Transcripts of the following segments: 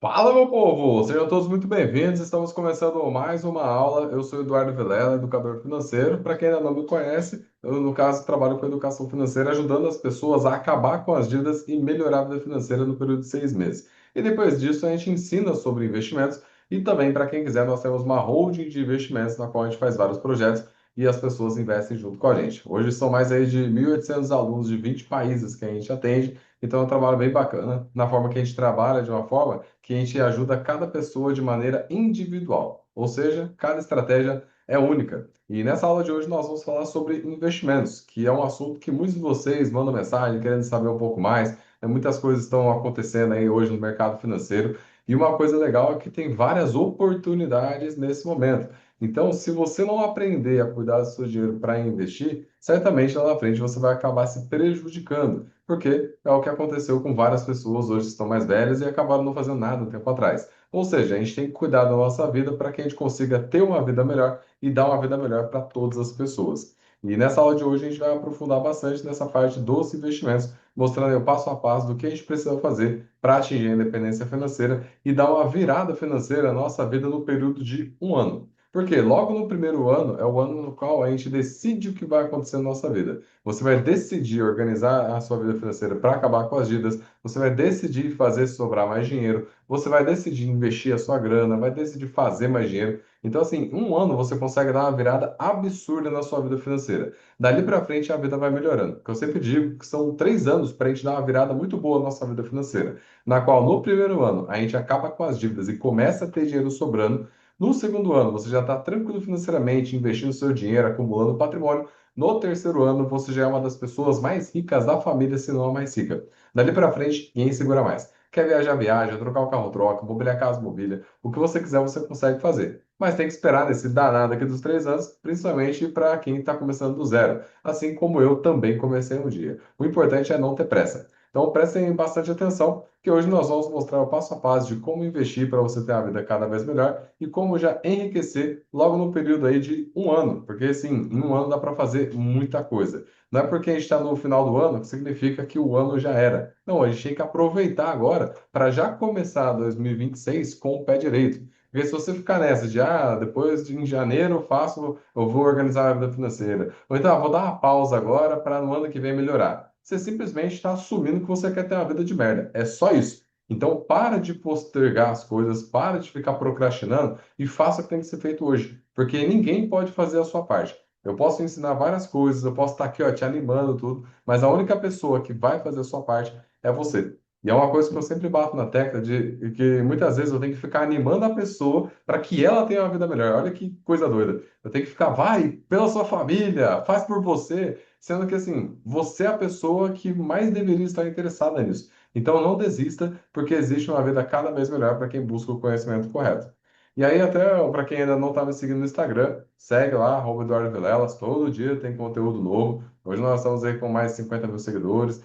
Fala, meu povo! Sejam todos muito bem-vindos. Estamos começando mais uma aula. Eu sou Eduardo Vilela, educador financeiro. Para quem ainda não me conhece, eu, no caso, trabalho com educação financeira, ajudando as pessoas a acabar com as dívidas e melhorar a vida financeira no período de 6 meses. E depois disso, a gente ensina sobre investimentos e também, para quem quiser, nós temos uma holding de investimentos na qual a gente faz vários projetos e as pessoas investem junto com a gente. Hoje são mais aí de 1.800 alunos de 20 países que a gente atende. Então é um trabalho bem bacana, na forma que a gente trabalha, de uma forma que a gente ajuda cada pessoa de maneira individual, ou seja, cada estratégia é única. E nessa aula de hoje nós vamos falar sobre investimentos, que é um assunto que muitos de vocês mandam mensagem querendo saber um pouco mais. Muitas coisas estão acontecendo aí hoje no mercado financeiro. E uma coisa legal é que tem várias oportunidades nesse momento. Então, se você não aprender a cuidar do seu dinheiro para investir, certamente lá na frente você vai acabar se prejudicando, porque é o que aconteceu com várias pessoas hoje que estão mais velhas e acabaram não fazendo nada um tempo atrás. Ou seja, a gente tem que cuidar da nossa vida para que a gente consiga ter uma vida melhor e dar uma vida melhor para todas as pessoas. E nessa aula de hoje a gente vai aprofundar bastante nessa parte dos investimentos, mostrando aí o passo a passo do que a gente precisa fazer para atingir a independência financeira e dar uma virada financeira na nossa vida no período de um ano. Porque logo no primeiro ano é o ano no qual a gente decide o que vai acontecer na nossa vida. Você vai decidir organizar a sua vida financeira para acabar com as dívidas, você vai decidir fazer sobrar mais dinheiro, você vai decidir investir a sua grana, vai decidir fazer mais dinheiro. Então, assim, em um ano você consegue dar uma virada absurda na sua vida financeira. Dali para frente a vida vai melhorando. Porque eu sempre digo que são 3 anos para a gente dar uma virada muito boa na nossa vida financeira, na qual no primeiro ano a gente acaba com as dívidas e começa a ter dinheiro sobrando. No segundo ano, você já está tranquilo financeiramente, investindo seu dinheiro, acumulando patrimônio. No terceiro ano, você já é uma das pessoas mais ricas da família, se não a mais rica. Dali para frente, ninguém segura mais. Quer viajar, viaja, trocar o carro, troca, mobiliar a casa, mobília. O que você quiser, você consegue fazer. Mas tem que esperar nesse danado aqui dos 3 anos, principalmente para quem está começando do zero. Assim como eu também comecei um dia. O importante é não ter pressa. Então prestem bastante atenção, que hoje nós vamos mostrar o passo a passo de como investir para você ter a vida cada vez melhor e como já enriquecer logo no período aí de um ano, porque assim, em um ano dá para fazer muita coisa. Não é porque a gente está no final do ano que significa que o ano já era. Não, a gente tem que aproveitar agora para já começar 2026 com o pé direito. Porque se você ficar nessa de, depois de em janeiro eu faço, eu vou organizar a vida financeira. Ou então, vou dar uma pausa agora para no ano que vem melhorar. Você simplesmente está assumindo que você quer ter uma vida de merda. É só isso. Então, para de postergar as coisas, para de ficar procrastinando e faça o que tem que ser feito hoje, porque ninguém pode fazer a sua parte. Eu posso ensinar várias coisas, eu posso estar aqui, ó, te animando tudo, mas a única pessoa que vai fazer a sua parte é você. E é uma coisa que eu sempre bato na tecla de que muitas vezes eu tenho que ficar animando a pessoa para que ela tenha uma vida melhor. Olha que coisa doida. Eu tenho que ficar, vai, pela sua família, faz por você, sendo que assim, você é a pessoa que mais deveria estar interessada nisso. Então não desista, porque existe uma vida cada vez melhor para quem busca o conhecimento correto. E aí, até para quem ainda não está me seguindo no Instagram, segue lá, @Eduardo Vilelas, todo dia tem conteúdo novo. Hoje nós estamos aí com mais de 50 mil seguidores,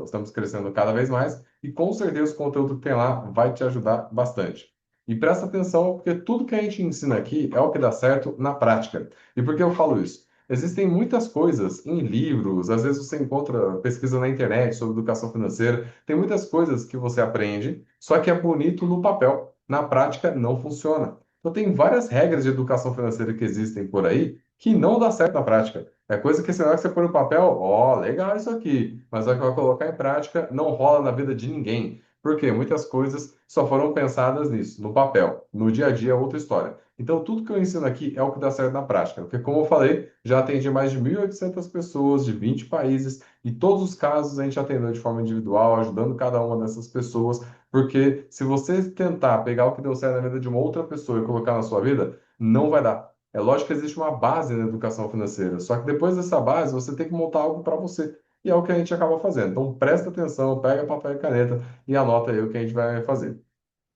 estamos crescendo cada vez mais, e com certeza o conteúdo que tem lá vai te ajudar bastante. E presta atenção, porque tudo que a gente ensina aqui é o que dá certo na prática. E por que eu falo isso? Existem muitas coisas em livros, às vezes você encontra pesquisa na internet sobre educação financeira, tem muitas coisas que você aprende, só que é bonito no papel, na prática não funciona. Então tem várias regras de educação financeira que existem por aí que não dá certo na prática. É coisa que, na hora que você põe no papel, ó, legal isso aqui, mas a hora que vai colocar em prática, não rola na vida de ninguém. Porque muitas coisas só foram pensadas nisso, no papel. No dia a dia é outra história. Então, tudo que eu ensino aqui é o que dá certo na prática. Porque, como eu falei, já atendi mais de 1.800 pessoas de 20 países e todos os casos a gente atendeu de forma individual, ajudando cada uma dessas pessoas. Porque se você tentar pegar o que deu certo na vida de uma outra pessoa e colocar na sua vida, não vai dar. É lógico que existe uma base na educação financeira, só que depois dessa base você tem que montar algo para você. E é o que a gente acaba fazendo. Então, presta atenção, pega papel e caneta e anota aí o que a gente vai fazer.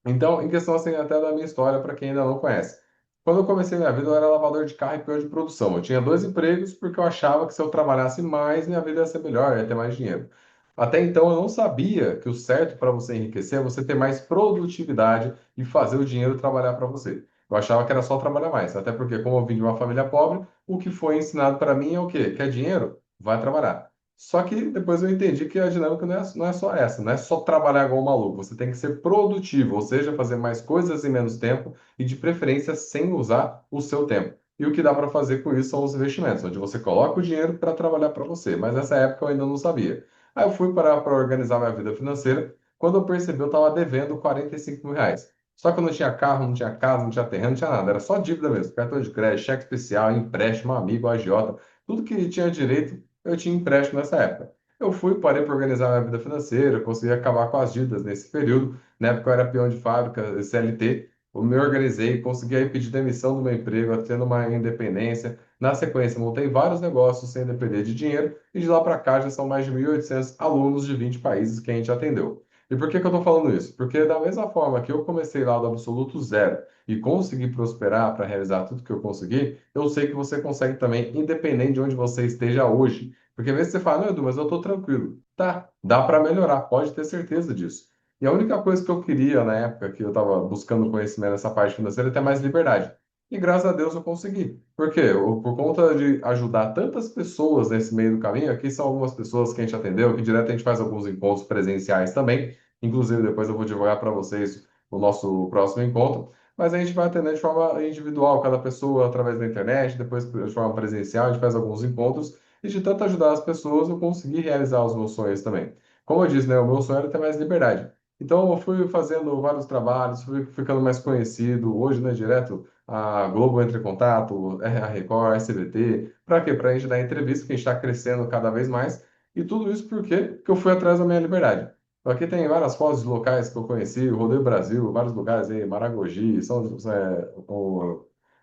Então, em questão assim, até da minha história, para quem ainda não conhece. Quando eu comecei minha vida, eu era lavador de carro e peão de produção. Eu tinha 2 empregos porque eu achava que se eu trabalhasse mais, minha vida ia ser melhor, ia ter mais dinheiro. Até então, eu não sabia que o certo para você enriquecer é você ter mais produtividade e fazer o dinheiro trabalhar para você. Eu achava que era só trabalhar mais. Até porque, como eu vim de uma família pobre, o que foi ensinado para mim é o quê? Quer dinheiro? Vai trabalhar. Só que depois eu entendi que a dinâmica não é só essa, não é só trabalhar igual um maluco. Você tem que ser produtivo, ou seja, fazer mais coisas em menos tempo e, de preferência, sem usar o seu tempo. E o que dá para fazer com isso são os investimentos, onde você coloca o dinheiro para trabalhar para você. Mas nessa época eu ainda não sabia. Aí eu fui para organizar minha vida financeira. Quando eu percebi, eu estava devendo R$ 45.000. Só que eu não tinha carro, não tinha casa, não tinha terreno, não tinha nada. Era só dívida mesmo. Cartão de crédito, cheque especial, empréstimo, amigo, agiota. Tudo que tinha direito, eu tinha empréstimo nessa época. Eu fui, parei para organizar minha vida financeira, consegui acabar com as dívidas nesse período. Na época eu era peão de fábrica, CLT. Eu me organizei, consegui aí pedir demissão do meu emprego, tendo uma independência. Na sequência, montei vários negócios sem depender de dinheiro. E de lá para cá já são mais de 1.800 alunos de 20 países que a gente atendeu. E por que que eu estou falando isso? Porque da mesma forma que eu comecei lá do absoluto zero e consegui prosperar para realizar tudo que eu consegui, eu sei que você consegue também, independente de onde você esteja hoje. Porque às vezes você fala, não, Edu, mas eu estou tranquilo. Tá, dá para melhorar, pode ter certeza disso. E a única coisa que eu queria na época que eu estava buscando conhecimento nessa parte financeira é ter mais liberdade. E graças a Deus eu consegui. Por quê? Por conta de ajudar tantas pessoas nesse meio do caminho, aqui são algumas pessoas que a gente atendeu, que direto a gente faz alguns encontros presenciais também. Inclusive, depois eu vou divulgar para vocês o nosso próximo encontro. Mas a gente vai atender de forma individual, cada pessoa através da internet, depois de forma presencial, a gente faz alguns encontros. E de tanto ajudar as pessoas, eu consegui realizar os meus sonhos também. Como eu disse, né, o meu sonho era ter mais liberdade. Então, eu fui fazendo vários trabalhos, fui ficando mais conhecido. Hoje, né, direto, a Globo entra em contato, a Record, a SBT. Para quê? Para a gente dar entrevista, que a gente está crescendo cada vez mais. E tudo isso por quê? Porque eu fui atrás da minha liberdade. Aqui tem várias fotos de locais que eu conheci, rodei o Brasil, vários lugares aí, Maragogi,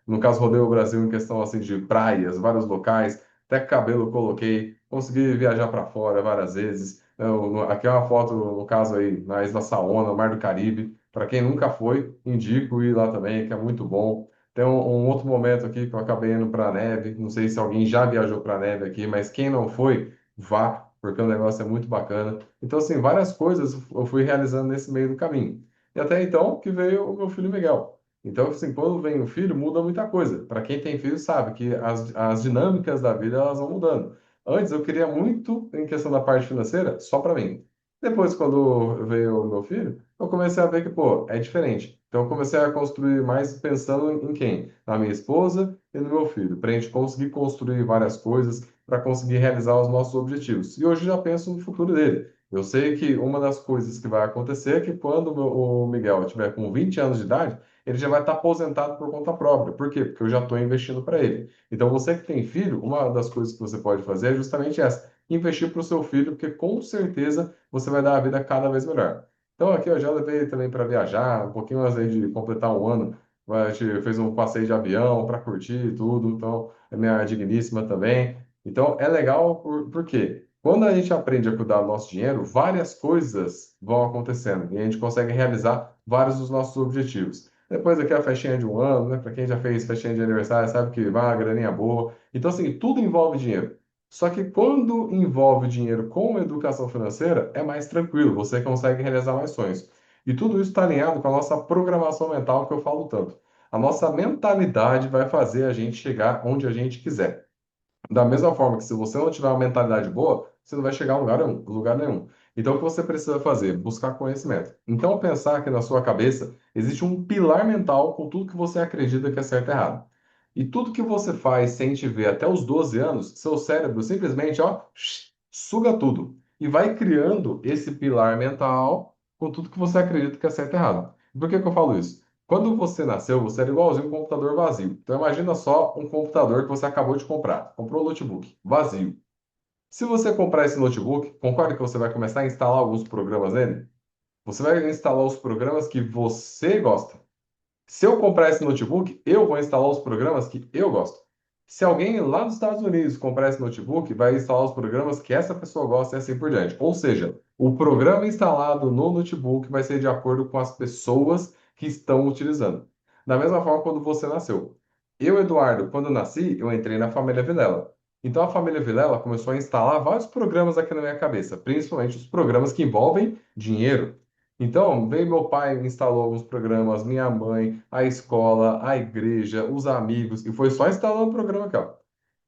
no caso, rodei o Brasil em questão assim de praias, vários locais, até cabelo eu coloquei, consegui viajar para fora várias vezes. Aqui é uma foto, no caso aí, na Isla Saona, Mar do Caribe. Para quem nunca foi, indico ir lá também, que é muito bom. Tem um outro momento aqui que eu acabei indo para a neve. Não sei se alguém já viajou para a neve aqui, mas quem não foi, vá, porque o negócio é muito bacana. Então, assim, várias coisas eu fui realizando nesse meio do caminho. E até então que veio o meu filho Miguel. Então, assim, quando vem o filho, muda muita coisa. Para quem tem filho, sabe que as dinâmicas da vida elas vão mudando. Antes eu queria muito em questão da parte financeira só para mim. Depois, quando veio o meu filho, eu comecei a ver que, pô, é diferente. Então, eu comecei a construir mais pensando em quem? Na minha esposa e no meu filho, para a gente conseguir construir várias coisas, para conseguir realizar os nossos objetivos. E hoje eu já penso no futuro dele. Eu sei que uma das coisas que vai acontecer é que quando o Miguel tiver com 20 anos de idade, ele já vai estar aposentado por conta própria. Por quê? Porque eu já estou investindo para ele. Então, você que tem filho, uma das coisas que você pode fazer é justamente essa: investir para o seu filho, porque com certeza você vai dar a vida cada vez melhor. Então, aqui eu já levei também para viajar, um pouquinho antes aí de completar um ano, a gente fez um passeio de avião para curtir e tudo. Então, é minha digníssima também. Então, é legal por quê? Quando a gente aprende a cuidar do nosso dinheiro, várias coisas vão acontecendo e a gente consegue realizar vários dos nossos objetivos. Depois aqui a festinha de um ano, né? Para quem já fez festinha de aniversário, sabe que vai uma graninha boa. Então, assim, tudo envolve dinheiro. Só que quando envolve dinheiro com educação financeira, é mais tranquilo, você consegue realizar mais sonhos. E tudo isso está alinhado com a nossa programação mental que eu falo tanto. A nossa mentalidade vai fazer a gente chegar onde a gente quiser. Da mesma forma que se você não tiver uma mentalidade boa, você não vai chegar a lugar nenhum. Então, o que você precisa fazer? Buscar conhecimento. Então, pensar que na sua cabeça existe um pilar mental com tudo que você acredita que é certo e errado. E tudo que você faz sem te ver até os 12 anos, seu cérebro simplesmente, ó, suga tudo. E vai criando esse pilar mental com tudo que você acredita que é certo e errado. Por que que eu falo isso? Quando você nasceu, você era igualzinho um computador vazio. Então imagina só um computador que você acabou de comprar. Comprou um notebook vazio. Se você comprar esse notebook, concorda que você vai começar a instalar alguns programas nele? Você vai instalar os programas que você gosta. Se eu comprar esse notebook, eu vou instalar os programas que eu gosto. Se alguém lá nos Estados Unidos comprar esse notebook, vai instalar os programas que essa pessoa gosta e assim por diante. Ou seja, o programa instalado no notebook vai ser de acordo com as pessoas que estão utilizando. Da mesma forma, quando você nasceu. Eu, Eduardo, quando nasci, eu entrei na família Vilela. Então, a família Vilela começou a instalar vários programas aqui na minha cabeça, principalmente os programas que envolvem dinheiro. Então, veio meu pai, instalou alguns programas, minha mãe, a escola, a igreja, os amigos, e foi só instalando o programa aqui, ó.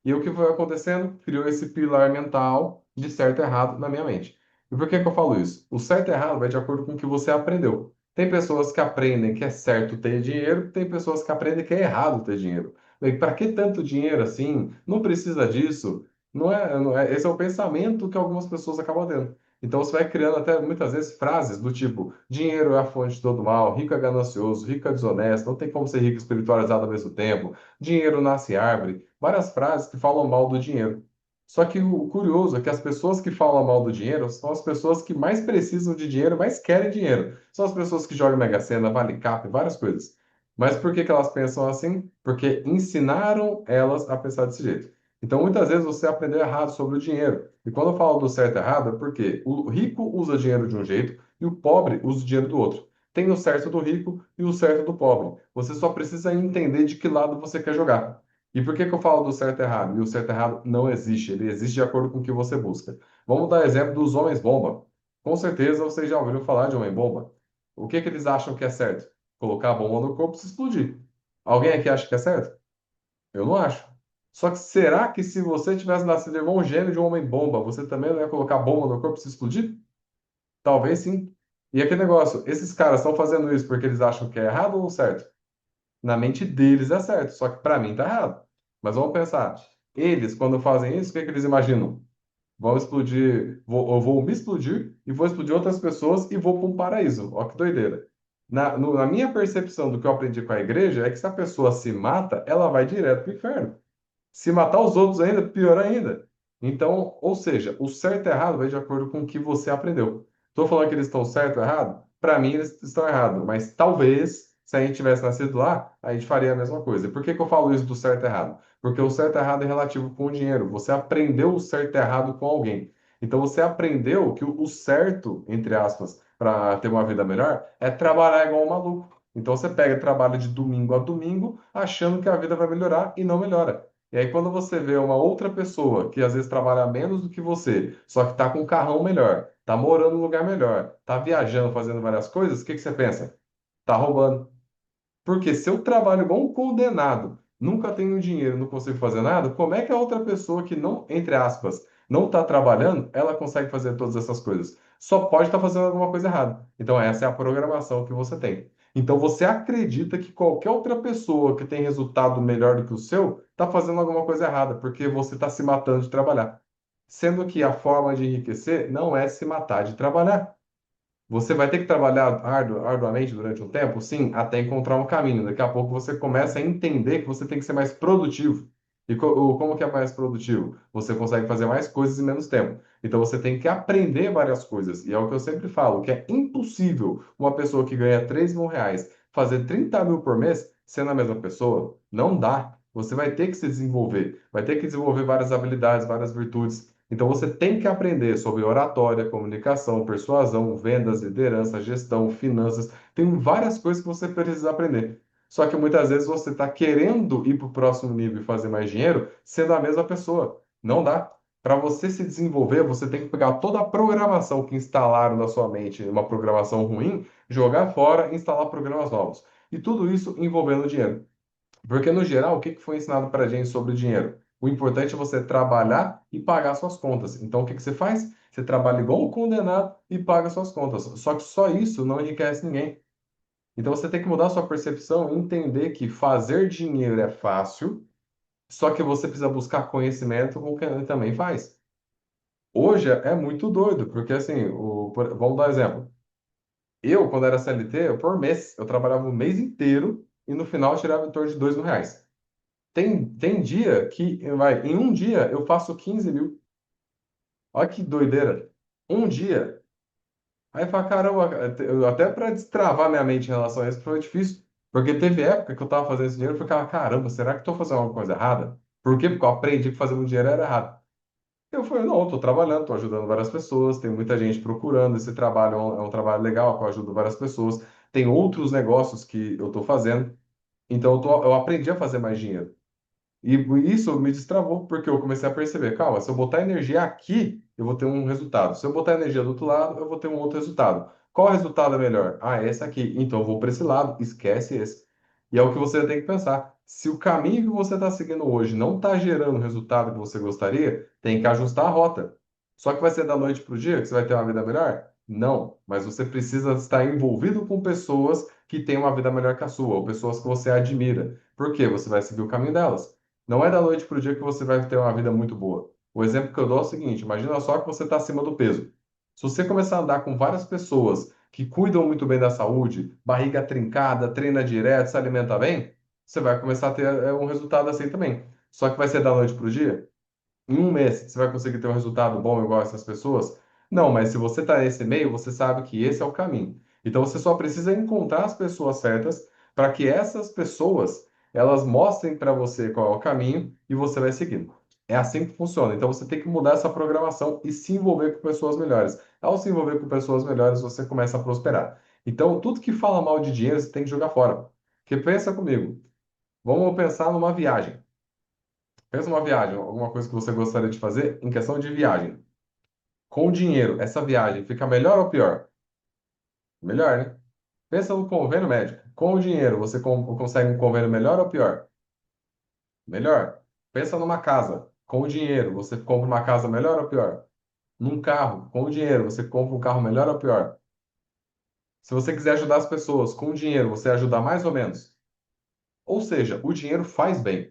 E o que foi acontecendo? Criou esse pilar mental, de certo e errado na minha mente. E por que que eu falo isso? O certo e errado vai de acordo com o que você aprendeu. Tem pessoas que aprendem que é certo ter dinheiro, tem pessoas que aprendem que é errado ter dinheiro. Para que tanto dinheiro assim? Não precisa disso. Esse é o pensamento que algumas pessoas acabam tendo. Então você vai criando até muitas vezes frases do tipo: dinheiro é a fonte de todo mal, rico é ganancioso, rico é desonesto, não tem como ser rico e espiritualizado ao mesmo tempo, dinheiro nasce árvore. Várias frases que falam mal do dinheiro. Só que o curioso é que as pessoas que falam mal do dinheiro são as pessoas que mais precisam de dinheiro, mais querem dinheiro. São as pessoas que jogam Mega Sena, Vale Cap, várias coisas. Mas por que que elas pensam assim? Porque ensinaram elas a pensar desse jeito. Então, muitas vezes você aprendeu errado sobre o dinheiro. E quando eu falo do certo e errado, é porque o rico usa dinheiro de um jeito e o pobre usa o dinheiro do outro. Tem o certo do rico e o certo do pobre. Você só precisa entender de que lado você quer jogar. E por que que eu falo do certo e errado? E o certo e errado não existe, ele existe de acordo com o que você busca. Vamos dar exemplo dos homens-bomba. Com certeza vocês já ouviram falar de homem-bomba. O que que eles acham que é certo? Colocar a bomba no corpo e se explodir. Alguém aqui acha que é certo? Eu não acho. Só que será que se você tivesse nascido irmão gêmeo de um homem-bomba, você também não ia colocar bomba no corpo e se explodir? Talvez sim. E aquele negócio, esses caras estão fazendo isso porque eles acham que é errado ou certo? Na mente deles é certo, só que para mim tá errado. Mas vamos pensar, eles, quando fazem isso, o que que eles imaginam? Vão explodir, eu vou me explodir e vou explodir outras pessoas e vou para um paraíso. Ó, que doideira. Na minha percepção do que eu aprendi com a igreja, é que se a pessoa se mata, ela vai direto para o inferno. Se matar os outros ainda, pior ainda. Então, ou seja, o certo e errado vai de acordo com o que você aprendeu. Estou falando que eles estão certo ou errado? Para mim, eles estão errados. Mas talvez, se a gente tivesse nascido lá, a gente faria a mesma coisa. E por que que eu falo isso do certo e errado? Porque o certo e errado é relativo com o dinheiro. Você aprendeu o certo e errado com alguém. Então, você aprendeu que o certo, entre aspas, para ter uma vida melhor, é trabalhar igual um maluco. Então, você pega e trabalha de domingo a domingo, achando que a vida vai melhorar e não melhora. E aí, quando você vê uma outra pessoa que às vezes trabalha menos do que você, só que está com um carrão melhor, está morando num lugar melhor, está viajando, fazendo várias coisas, o que que você pensa? Tá roubando. Porque se eu trabalho igual um condenado, nunca tenho dinheiro, não consigo fazer nada, como é que a outra pessoa que não, entre aspas, não está trabalhando, ela consegue fazer todas essas coisas? Só pode estar fazendo alguma coisa errada. Então, essa é a programação que você tem. Então, você acredita que qualquer outra pessoa que tem resultado melhor do que o seu está fazendo alguma coisa errada, porque você está se matando de trabalhar. Sendo que a forma de enriquecer não é se matar de trabalhar. Você vai ter que trabalhar arduamente durante um tempo, sim, até encontrar um caminho. Daqui a pouco você começa a entender que você tem que ser mais produtivo. E como que é mais produtivo? Você consegue fazer mais coisas em menos tempo. Então você tem que aprender várias coisas. E é o que eu sempre falo, que é impossível uma pessoa que ganha R$ 3.000 fazer 30 mil por mês sendo a mesma pessoa. Não dá. Você vai ter que se desenvolver, vai ter que desenvolver várias habilidades, várias virtudes. Então você tem que aprender sobre oratória, comunicação, persuasão, vendas, liderança, gestão, finanças. Tem várias coisas que você precisa aprender. Só que muitas vezes você está querendo ir para o próximo nível e fazer mais dinheiro sendo a mesma pessoa. Não dá. Para você se desenvolver, você tem que pegar toda a programação que instalaram na sua mente, uma programação ruim, jogar fora e instalar programas novos. E tudo isso envolvendo dinheiro. Porque, no geral, o que que foi ensinado para a gente sobre dinheiro? O importante é você trabalhar e pagar suas contas. Então, o que que você faz? Você trabalha igual um condenado e paga suas contas. Só que só isso não enriquece ninguém. Então, você tem que mudar sua percepção e entender que fazer dinheiro é fácil, só que você precisa buscar conhecimento com quem também faz. Hoje é muito doido, porque assim, vamos dar um exemplo. Eu, quando era CLT, por mês, eu trabalhava o mês inteiro e no final eu tirava em torno de R$ 2.000. Tem dia que, em um dia eu faço 15 mil. Olha que doideira. Um dia. Aí fala, caramba, até para destravar minha mente em relação a isso foi difícil. Porque teve época que eu tava fazendo esse dinheiro e ficava, caramba, será que eu tô fazendo alguma coisa errada? Por quê? Porque eu aprendi que fazer muito dinheiro era errado. Eu falei, não, eu tô trabalhando, tô ajudando várias pessoas, tem muita gente procurando, esse trabalho é um trabalho legal, que eu ajudo várias pessoas. Tem outros negócios que eu tô fazendo. Então eu aprendi a fazer mais dinheiro. E isso me destravou, porque eu comecei a perceber, calma, se eu botar energia aqui, eu vou ter um resultado. Se eu botar energia do outro lado, eu vou ter um outro resultado. Qual resultado é melhor? Ah, esse aqui. Então eu vou para esse lado, esquece esse. E é o que você tem que pensar. Se o caminho que você está seguindo hoje não está gerando o resultado que você gostaria, tem que ajustar a rota. Só que vai ser da noite para o dia que você vai ter uma vida melhor? Não, mas você precisa estar envolvido com pessoas que têm uma vida melhor que a sua, ou pessoas que você admira. Por quê? Você vai seguir o caminho delas. Não é da noite para o dia que você vai ter uma vida muito boa. O exemplo que eu dou é o seguinte: imagina só que você está acima do peso. Se você começar a andar com várias pessoas que cuidam muito bem da saúde, barriga trincada, treina direto, se alimenta bem, você vai começar a ter um resultado assim também. Só que vai ser da noite para o dia? Em um mês, você vai conseguir ter um resultado bom igual essas pessoas? Não, mas se você está nesse meio, você sabe que esse é o caminho. Então você só precisa encontrar as pessoas certas para que essas pessoas elas mostrem para você qual é o caminho e você vai seguindo. É assim que funciona. Então você tem que mudar essa programação e se envolver com pessoas melhores. Ao se envolver com pessoas melhores, você começa a prosperar. Então, tudo que fala mal de dinheiro, você tem que jogar fora. Porque pensa comigo, vamos pensar numa viagem. Pensa numa viagem, alguma coisa que você gostaria de fazer em questão de viagem. Com o dinheiro, essa viagem fica melhor ou pior? Melhor, né? Pensa no convênio médico. Com o dinheiro, você consegue um convênio melhor ou pior? Melhor. Pensa numa casa. Com o dinheiro, você compra uma casa melhor ou pior? Num carro. Com o dinheiro, você compra um carro melhor ou pior? Se você quiser ajudar as pessoas com o dinheiro, você ajuda mais ou menos? Ou seja, o dinheiro faz bem.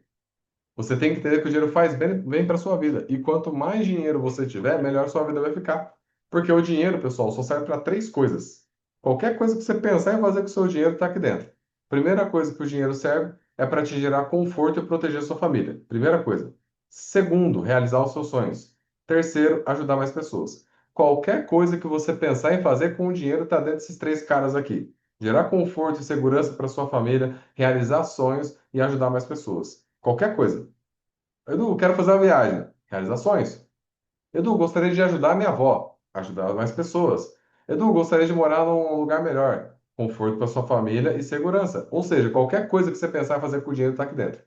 Você tem que entender que o dinheiro faz bem para sua vida. E quanto mais dinheiro você tiver, melhor sua vida vai ficar. Porque o dinheiro, pessoal, só serve para três coisas. Qualquer coisa que você pensar em fazer com o seu dinheiro está aqui dentro. Primeira coisa que o dinheiro serve é para te gerar conforto e proteger sua família. Primeira coisa. Segundo, realizar os seus sonhos. Terceiro, ajudar mais pessoas. Qualquer coisa que você pensar em fazer com o dinheiro está dentro desses três caras aqui. Gerar conforto e segurança para sua família, realizar sonhos e ajudar mais pessoas. Qualquer coisa. Edu, quero fazer uma viagem. Realizações. Edu, gostaria de ajudar minha avó. Ajudar mais pessoas. Edu, gostaria de morar num lugar melhor. Conforto para sua família e segurança. Ou seja, qualquer coisa que você pensar em fazer com o dinheiro está aqui dentro.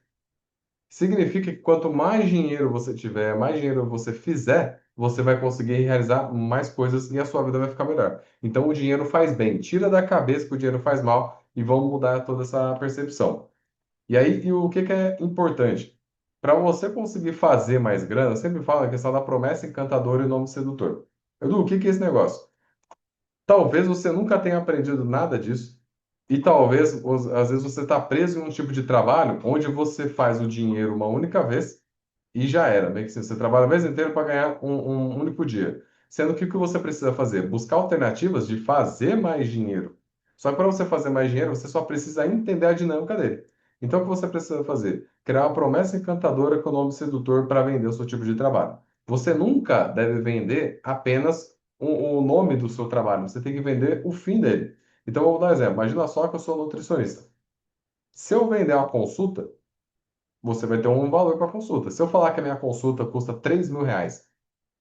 Significa que quanto mais dinheiro você tiver, mais dinheiro você fizer, você vai conseguir realizar mais coisas e a sua vida vai ficar melhor. Então, o dinheiro faz bem. Tira da cabeça que o dinheiro faz mal e vamos mudar toda essa percepção. E aí, e o que que é importante? Para você conseguir fazer mais grana, eu sempre falo a questão da promessa encantadora e o nome sedutor. Edu, o que que é esse negócio? Talvez você nunca tenha aprendido nada disso. E talvez, às vezes, você está preso em um tipo de trabalho onde você faz o dinheiro uma única vez e já era. Meio que assim, você trabalha o mês inteiro para ganhar um único dia. Sendo que o que você precisa fazer? Buscar alternativas de fazer mais dinheiro. Só que para você fazer mais dinheiro, você só precisa entender a dinâmica dele. Então, o que você precisa fazer? Criar uma promessa encantadora com o nome sedutor para vender o seu tipo de trabalho. Você nunca deve vender apenas o nome do seu trabalho. Você tem que vender o fim dele. Então, eu vou dar um exemplo. Imagina só que eu sou nutricionista. Se eu vender uma consulta, você vai ter um valor para a consulta. Se eu falar que a minha consulta custa R$ 3.000,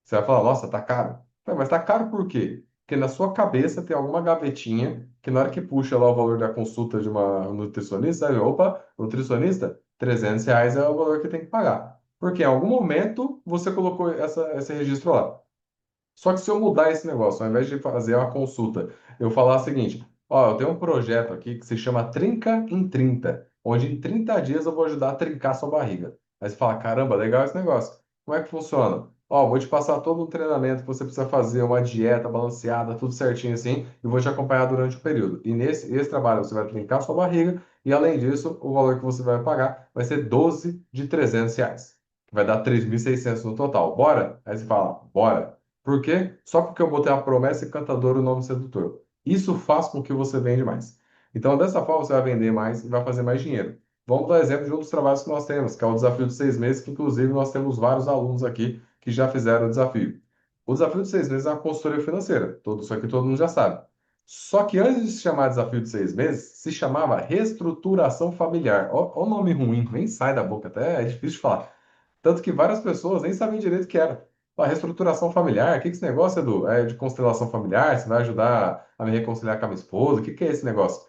você vai falar, nossa, tá caro. Mas tá caro por quê? Porque na sua cabeça tem alguma gavetinha que na hora que puxa lá o valor da consulta de uma nutricionista, aí, opa, nutricionista, R$ 300 é o valor que tem que pagar. Porque em algum momento você colocou esse registro lá. Só que se eu mudar esse negócio, ao invés de fazer uma consulta, eu falar o seguinte: ó, eu tenho um projeto aqui que se chama Trinca em 30, onde em 30 dias eu vou ajudar a trincar sua barriga. Aí você fala: caramba, legal esse negócio. Como é que funciona? Ó, vou te passar todo um treinamento que você precisa fazer, uma dieta balanceada, tudo certinho assim, e vou te acompanhar durante o período. E nesse esse trabalho você vai trincar sua barriga, e além disso, o valor que você vai pagar vai ser 12 de R$ 300, que vai dar 3.600 no total. Bora? Aí você fala: bora. Por quê? Só porque eu botei a promessa encantadora e o nome sedutor. Isso faz com que você vende mais. Então, dessa forma, você vai vender mais e vai fazer mais dinheiro. Vamos dar exemplo de um dos trabalhos que nós temos, que é o desafio de 6 meses, que inclusive nós temos vários alunos aqui que já fizeram o desafio. O desafio de 6 meses é uma consultoria financeira. Isso aqui todo mundo já sabe. Só que antes de se chamar desafio de 6 meses, se chamava reestruturação familiar. Ó, o nome ruim, nem sai da boca, até é difícil de falar. Tanto que várias pessoas nem sabiam direito o que era. A reestruturação familiar, o que que é esse negócio, Edu? É de constelação familiar? Você vai ajudar a me reconciliar com a minha esposa? O que que é esse negócio?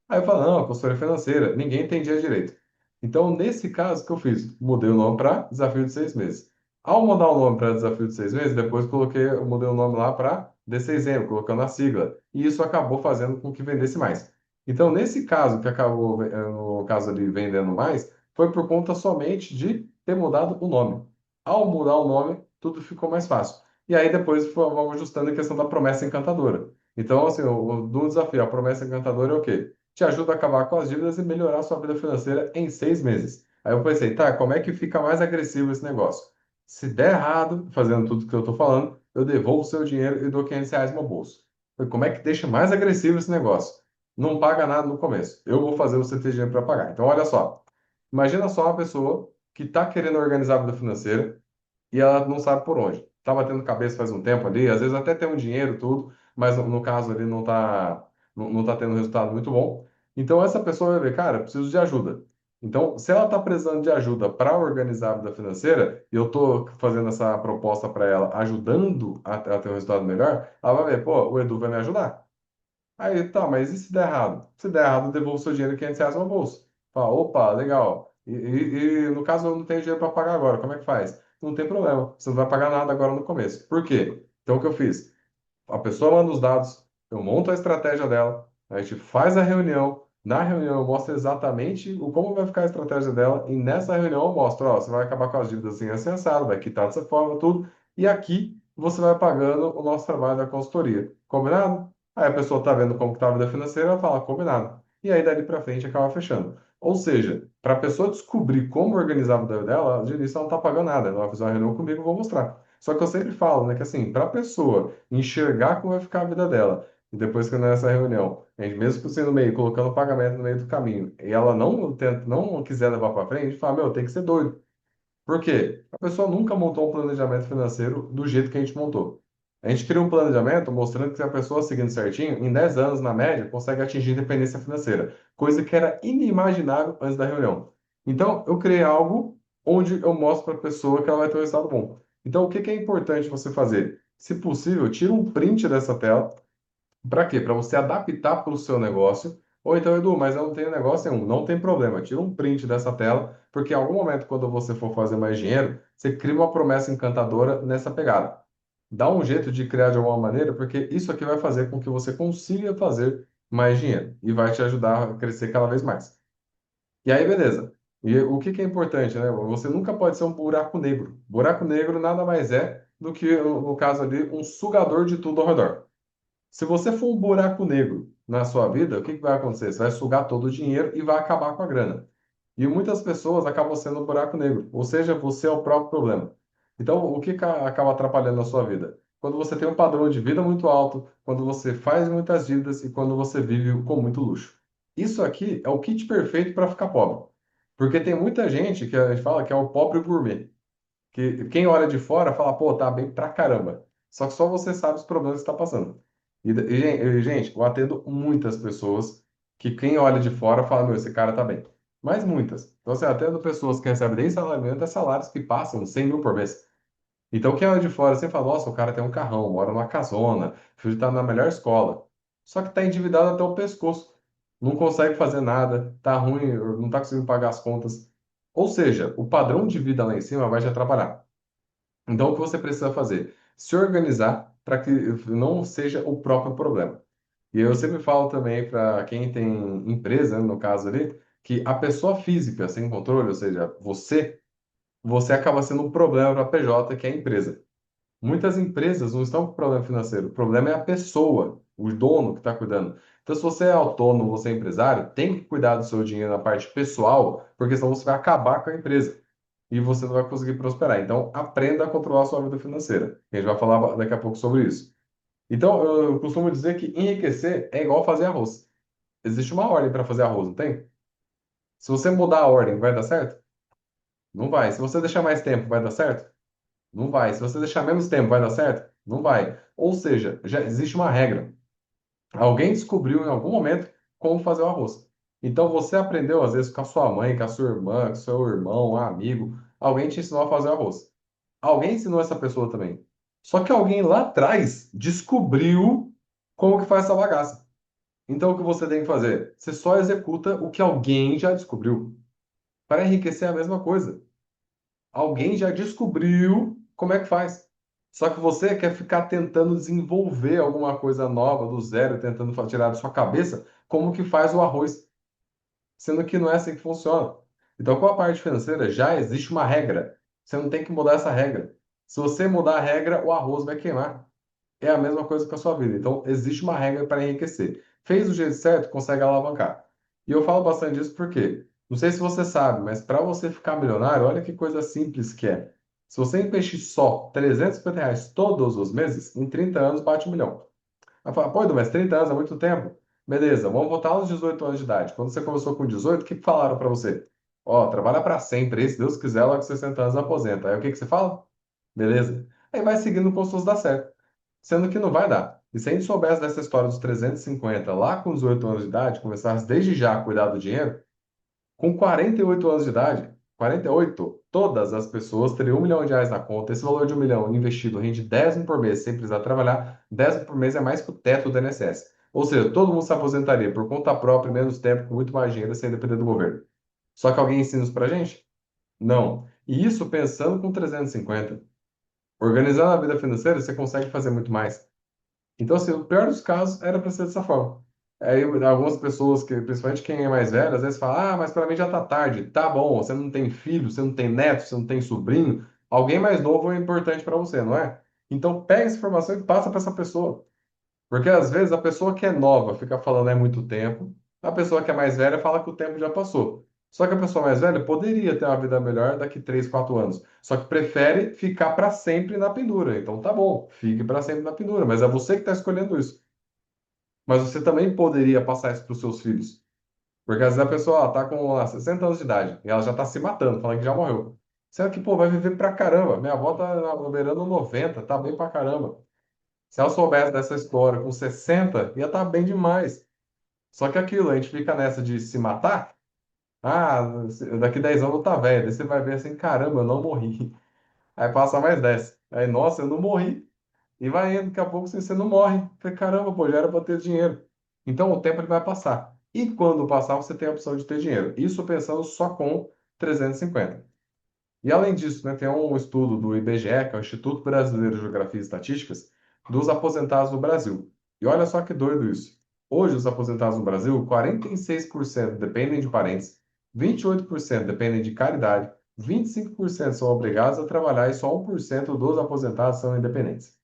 Aí eu falo, não, consultoria financeira. Ninguém entendia direito. Então, nesse caso, o que eu fiz? Mudei o nome para Desafio de 6 meses. Ao mudar o nome para Desafio de 6 meses, depois eu mudei o nome lá para D6M, colocando a sigla. E isso acabou fazendo com que vendesse mais. Então, nesse caso, que acabou, no caso ali, vendendo mais, foi por conta somente de ter mudado o nome. Ao mudar o nome, tudo ficou mais fácil. E aí depois vamos ajustando a questão da promessa encantadora. Então, assim, do desafio, a promessa encantadora é o quê? Te ajuda a acabar com as dívidas e melhorar a sua vida financeira em 6 meses. Aí eu pensei, tá, como é que fica mais agressivo esse negócio? Se der errado, fazendo tudo que eu tô falando, eu devolvo o seu dinheiro e dou R$ 500 no bolso. Falei, como é que deixa mais agressivo esse negócio? Não paga nada no começo. Eu vou fazer você ter dinheiro para pagar. Então, olha só. Imagina só uma pessoa que está querendo organizar a vida financeira e ela não sabe por onde. Tá batendo cabeça faz um tempo ali, às vezes até tem um dinheiro, tudo, mas no caso ali não tá tendo um resultado muito bom. Então essa pessoa vai ver, cara, eu preciso de ajuda. Então, se ela está precisando de ajuda para organizar a vida financeira, e eu estou fazendo essa proposta para ela, ajudando a ter um resultado melhor, ela vai ver, pô, o Edu vai me ajudar. Aí, tá, mas e se der errado? Se der errado, eu devolvo seu dinheiro R$ 500 no bolso. Fala, opa, legal. E no caso, eu não tenho dinheiro para pagar agora, como é que faz? Não tem problema, você não vai pagar nada agora no começo. Por quê? Então, o que eu fiz? A pessoa manda os dados, eu monto a estratégia dela, a gente faz a reunião. Na reunião, eu mostro exatamente como vai ficar a estratégia dela, e nessa reunião eu mostro, ó, você vai acabar com as dívidas assim, assim, assado, vai quitar dessa forma, tudo, e aqui você vai pagando o nosso trabalho da consultoria. Combinado? Aí a pessoa está vendo como está a vida financeira, ela fala, combinado. E aí, dali para frente, acaba fechando. Ou seja, para a pessoa descobrir como organizar a vida dela, de início ela não está pagando nada. Ela vai fazer uma reunião comigo, eu vou mostrar. Só que eu sempre falo, né, que assim, para a pessoa enxergar como vai ficar a vida dela, e depois que nessa reunião, a gente, mesmo sendo no meio, colocando o pagamento no meio do caminho, e ela não quiser levar para frente, a gente fala, meu, tem que ser doido. Por quê? A pessoa nunca montou um planejamento financeiro do jeito que a gente montou. A gente cria um planejamento mostrando que se a pessoa seguindo certinho, em 10 anos, na média, consegue atingir independência financeira, coisa que era inimaginável antes da reunião. Então, eu criei algo onde eu mostro para a pessoa que ela vai ter um resultado bom. Então, o que que é importante você fazer? Se possível, tira um print dessa tela. Para quê? Para você adaptar para o seu negócio. Ou então, Edu, mas eu não tenho negócio nenhum. Não tem problema. Tira um print dessa tela, porque em algum momento, quando você for fazer mais dinheiro, você cria uma promessa encantadora nessa pegada. Dá um jeito de criar de alguma maneira, porque isso aqui vai fazer com que você consiga fazer mais dinheiro e vai te ajudar a crescer cada vez mais. E aí, beleza. E o que que é importante, né? Você nunca pode ser um buraco negro. Buraco negro nada mais é do que, no caso ali, um sugador de tudo ao redor. Se você for um buraco negro na sua vida, o que que vai acontecer? Você vai sugar todo o dinheiro e vai acabar com a grana. E muitas pessoas acabam sendo um buraco negro, ou seja, você é o próprio problema. Então, o que que acaba atrapalhando a sua vida? Quando você tem um padrão de vida muito alto, quando você faz muitas dívidas e quando você vive com muito luxo. Isso aqui é o kit perfeito para ficar pobre. Porque tem muita gente que a gente fala que é o pobre gourmet. Que quem olha de fora fala, pô, tá bem pra caramba. Só que só você sabe os problemas que está passando. Gente, eu atendo muitas pessoas que quem olha de fora fala, meu, esse cara tá bem. Mas muitas. Então, você atendo pessoas que recebem desde salário mínimo até salários que passam 100 mil por mês. Então, quem olha de fora, você fala, nossa, o cara tem um carrão, mora numa casona, o filho tá na melhor escola. Só que tá endividado até o pescoço. Não consegue fazer nada, tá ruim, não tá conseguindo pagar as contas. Ou seja, o padrão de vida lá em cima vai te atrapalhar. Então, o que você precisa fazer? Se organizar para que não seja o próprio problema. E eu sempre falo também para quem tem empresa, né, no caso ali, que a pessoa física sem controle, ou seja, você acaba sendo um problema para a PJ, que é a empresa. Muitas empresas não estão com problema financeiro, o problema é a pessoa, o dono que está cuidando. Então, se você é autônomo, você é empresário, tem que cuidar do seu dinheiro na parte pessoal, porque senão você vai acabar com a empresa e você não vai conseguir prosperar. Então, aprenda a controlar a sua vida financeira. A gente vai falar daqui a pouco sobre isso. Então, eu costumo dizer que enriquecer é igual fazer arroz. Existe uma ordem para fazer arroz, não tem? Se você mudar a ordem, vai dar certo? Não vai. Se você deixar mais tempo, vai dar certo? Não vai. Se você deixar menos tempo, vai dar certo? Não vai. Ou seja, já existe uma regra. Alguém descobriu em algum momento como fazer o arroz. Então você aprendeu, às vezes, com a sua mãe, com a sua irmã, com o seu irmão, um amigo. Alguém te ensinou a fazer o arroz. Alguém ensinou essa pessoa também. Só que alguém lá atrás descobriu como que faz essa bagaça. Então o que você tem que fazer? Você só executa o que alguém já descobriu. Para enriquecer é a mesma coisa. Alguém já descobriu como é que faz. Só que você quer ficar tentando desenvolver alguma coisa nova do zero, tentando tirar da sua cabeça como que faz o arroz, sendo que não é assim que funciona. Então, com a parte financeira já existe uma regra. Você não tem que mudar essa regra. Se você mudar a regra, o arroz vai queimar. É a mesma coisa com a sua vida. Então, existe uma regra para enriquecer. Fez do jeito certo, consegue alavancar. E eu falo bastante disso porque, não sei se você sabe, mas para você ficar milionário, olha que coisa simples que é. Se você investir só R$ 350 todos os meses, em 30 anos bate 1 milhão. Aí fala, pô, Edu, mas 30 anos é muito tempo. Beleza, vamos voltar aos 18 anos de idade. Quando você começou com 18, o que falaram para você? Ó, trabalha para sempre, aí, se Deus quiser, logo com 60 anos aposenta. Aí o que que você fala? Beleza. Aí vai seguindo como se fosse dar certo. Sendo que não vai dar. E se a gente soubesse dessa história dos 350 lá com 18 anos de idade, começasse desde já a cuidar do dinheiro, com 48 anos de idade, 48, todas as pessoas teriam R$ 1 milhão na conta. Esse valor de 1 milhão investido rende 10 por mês sem precisar trabalhar. 10 por mês é mais que o teto do INSS. Ou seja, todo mundo se aposentaria por conta própria, em menos tempo, com muito mais dinheiro, sem depender do governo. Só que alguém ensina isso pra gente? Não. E isso pensando com 350. Organizando a vida financeira, você consegue fazer muito mais. Então, assim, o pior dos casos era para ser dessa forma. Aí, algumas pessoas, que, principalmente quem é mais velho, às vezes fala: Ah, mas para mim já tá tarde. Tá bom, você não tem filho, você não tem neto, você não tem sobrinho. Alguém mais novo é importante para você, não é? Então, pega essa informação e passa para essa pessoa. Porque às vezes a pessoa que é nova fica falando é muito tempo, a pessoa que é mais velha fala que o tempo já passou. Só que a pessoa mais velha poderia ter uma vida melhor daqui 3, 4 anos. Só que prefere ficar para sempre na pendura. Então tá bom, fique para sempre na pendura, mas é você que está escolhendo isso. Mas você também poderia passar isso para os seus filhos. Porque às vezes a pessoa está com lá, 60 anos de idade e ela já está se matando, falando que já morreu. Sendo que, pô, vai viver pra caramba. Minha avó tá beirando 90, tá bem pra caramba. Se ela soubesse dessa história com 60, ia estar bem demais. Só que aquilo, a gente fica nessa de se matar. Ah, daqui 10 anos eu tá velho. Daí você vai ver assim, caramba, eu não morri. Aí passa mais 10. Aí, nossa, eu não morri. E vai indo, daqui a pouco você não morre. Falei, caramba, pô, já era para ter dinheiro. Então o tempo ele vai passar. E quando passar, você tem a opção de ter dinheiro. Isso pensando só com 350. E além disso, né, tem um estudo do IBGE, que é o Instituto Brasileiro de Geografia e Estatísticas, dos aposentados no Brasil. E olha só que doido isso. Hoje, os aposentados no Brasil, 46% dependem de parentes, 28% dependem de caridade, 25% são obrigados a trabalhar e só 1% dos aposentados são independentes.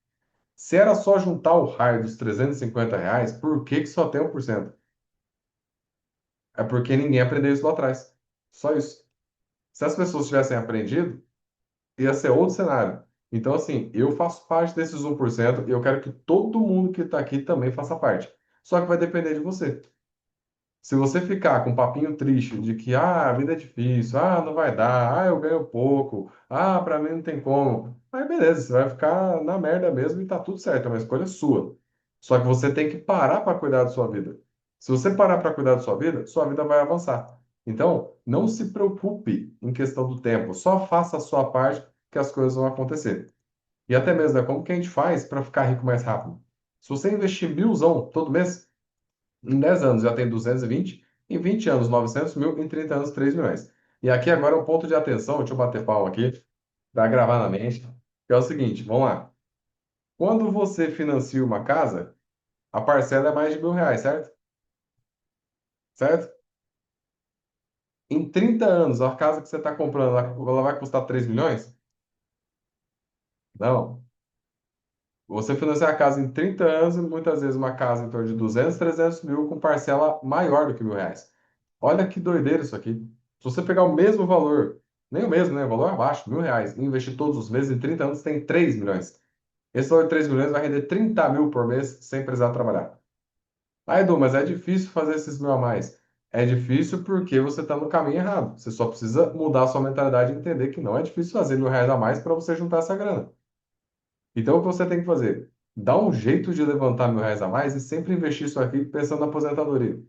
Se era só juntar o raio dos R$ 350, por que que só tem 1%? É porque ninguém aprendeu isso lá atrás. Só isso. Se as pessoas tivessem aprendido, ia ser outro cenário. Então, assim, eu faço parte desses 1% e eu quero que todo mundo que está aqui também faça parte. Só que vai depender de você. Se você ficar com um papinho triste de que a vida é difícil, não vai dar, eu ganho pouco, para mim não tem como, aí beleza, você vai ficar na merda mesmo e tá tudo certo, é uma escolha sua. Só que você tem que parar para cuidar da sua vida. Se você parar para cuidar da sua vida vai avançar. Então, não se preocupe em questão do tempo, só faça a sua parte que as coisas vão acontecer. E até mesmo, né, como que a gente faz para ficar rico mais rápido? Se você investir 1.000 todo mês, em 10 anos já tem 220, em 20 anos 900 mil, em 30 anos 3 milhões. E aqui agora é um ponto de atenção, deixa eu bater palma aqui, para gravar na mente, que é o seguinte, vamos lá. Quando você financia uma casa, a parcela é mais de R$ 1.000, certo? Certo? Em 30 anos, a casa que você está comprando, ela vai custar 3 milhões? Não. Você financia a casa em 30 anos e muitas vezes uma casa em torno de 200, 300 mil com parcela maior do que R$ 1.000. Olha que doideira isso aqui. Se você pegar o mesmo valor, nem o mesmo, né? O valor abaixo, R$ 1.000, e investir todos os meses, em 30 anos tem 3 milhões. Esse valor de 3 milhões vai render 30 mil por mês sem precisar trabalhar. Ah, Edu, mas é difícil fazer esses mil a mais. É difícil porque você está no caminho errado. Você só precisa mudar a sua mentalidade e entender que não é difícil fazer R$ 1.000 a mais para você juntar essa grana. Então, o que você tem que fazer? Dá um jeito de levantar R$ 1.000 a mais e sempre investir isso aqui pensando na aposentadoria.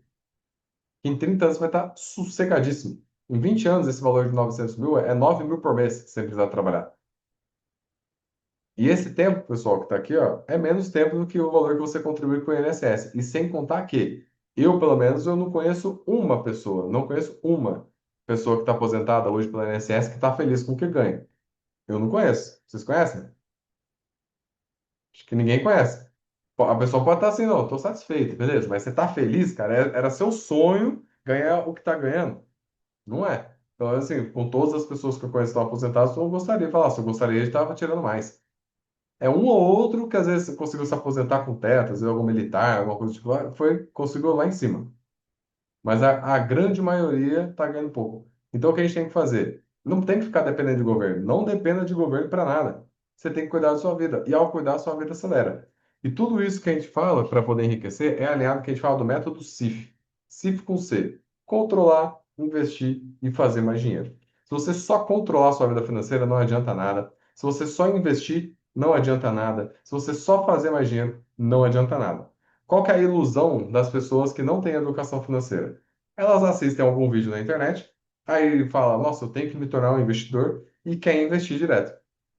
Em 30 anos vai estar sossegadíssimo. Em 20 anos, esse valor de 900 mil é 9 mil por mês sem precisar trabalhar. E esse tempo, pessoal, que está aqui, ó, é menos tempo do que o valor que você contribui com o INSS. E sem contar que eu, pelo menos, eu não conheço uma pessoa, não conheço uma pessoa que está aposentada hoje pelo INSS que está feliz com o que ganha. Eu não conheço. Vocês conhecem? Acho que ninguém conhece. A pessoa pode estar assim, não, estou satisfeito, beleza, mas você está feliz, cara? Era seu sonho ganhar o que está ganhando? Não é. Então, assim, com todas as pessoas que eu conheço que estão aposentadas, eu gostaria de falar, se eu gostaria de estar tirando mais. É um ou outro que às vezes conseguiu se aposentar com teto, às vezes algum militar, alguma coisa tipo, foi, conseguiu lá em cima. Mas a grande maioria está ganhando pouco. Então, o que a gente tem que fazer? Não tem que ficar dependendo de governo. Não dependa de governo para nada. Você tem que cuidar da sua vida. E ao cuidar, sua vida acelera. E tudo isso que a gente fala para poder enriquecer é alinhado com o que a gente fala do método CIF. CIF com C. Controlar, investir e fazer mais dinheiro. Se você só controlar a sua vida financeira, não adianta nada. Se você só investir, não adianta nada. Se você só fazer mais dinheiro, não adianta nada. Qual que é a ilusão das pessoas que não têm educação financeira? Elas assistem algum vídeo na internet, aí fala, nossa, eu tenho que me tornar um investidor e quer investir direto.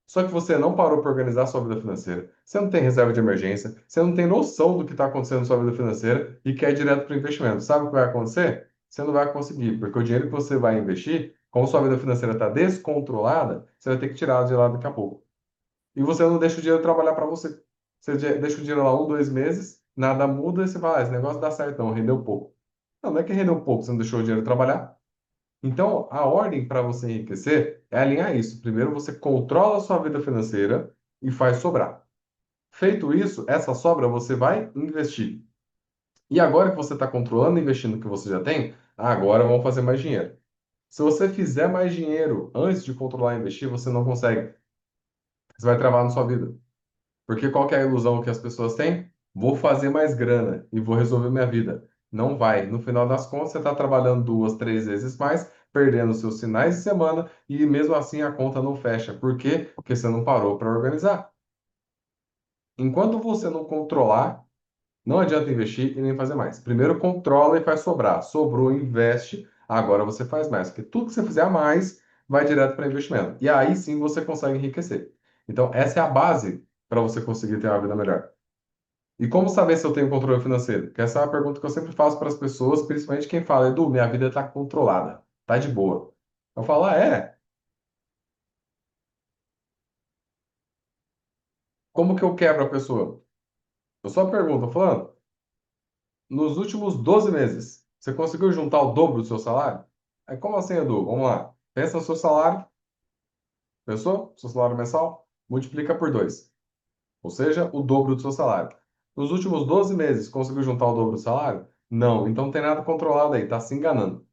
Só que você não parou para organizar a sua vida financeira, você não tem reserva de emergência, você não tem noção do que está acontecendo na sua vida financeira e quer ir direto para o investimento. Sabe o que vai acontecer? Você não vai conseguir, porque o dinheiro que você vai investir, como sua vida financeira está descontrolada, você vai ter que tirar de lá daqui a pouco. E você não deixa o dinheiro trabalhar para você. Você deixa o dinheiro lá 1, 2 meses, nada muda e você fala, esse negócio dá certo, não, rendeu pouco. Não, não é que rendeu pouco, você não deixou o dinheiro trabalhar. Então, a ordem para você enriquecer é alinhar isso. Primeiro, você controla a sua vida financeira e faz sobrar. Feito isso, essa sobra você vai investir. E agora que você está controlando e investindo o que você já tem, agora vamos fazer mais dinheiro. Se você fizer mais dinheiro antes de controlar e investir, você não consegue. Você vai travar na sua vida. Porque qual que é a ilusão que as pessoas têm? Vou fazer mais grana e vou resolver minha vida. Não vai. No final das contas, você está trabalhando 2, 3 vezes mais, perdendo seus finais de semana e mesmo assim a conta não fecha. Por quê? Porque você não parou para organizar. Enquanto você não controlar, não adianta investir e nem fazer mais. Primeiro controla e faz sobrar. Sobrou, investe. Agora você faz mais. Porque tudo que você fizer a mais vai direto para investimento. E aí sim você consegue enriquecer. Então, essa é a base para você conseguir ter uma vida melhor. E como saber se eu tenho controle financeiro? Que essa é uma pergunta que eu sempre faço para as pessoas, principalmente quem fala, Edu, minha vida está controlada, tá de boa. Eu falo, ah, é? Como que eu quebro a pessoa? Eu só pergunto, falando, nos últimos 12 meses, você conseguiu juntar o dobro do seu salário? Aí, como assim, Edu? Vamos lá. Pensa no seu salário, pensou? Seu salário mensal? Multiplica por 2, ou seja, o dobro do seu salário. Nos últimos 12 meses, conseguiu juntar o dobro do salário? Não, então não tem nada controlado aí, tá se enganando.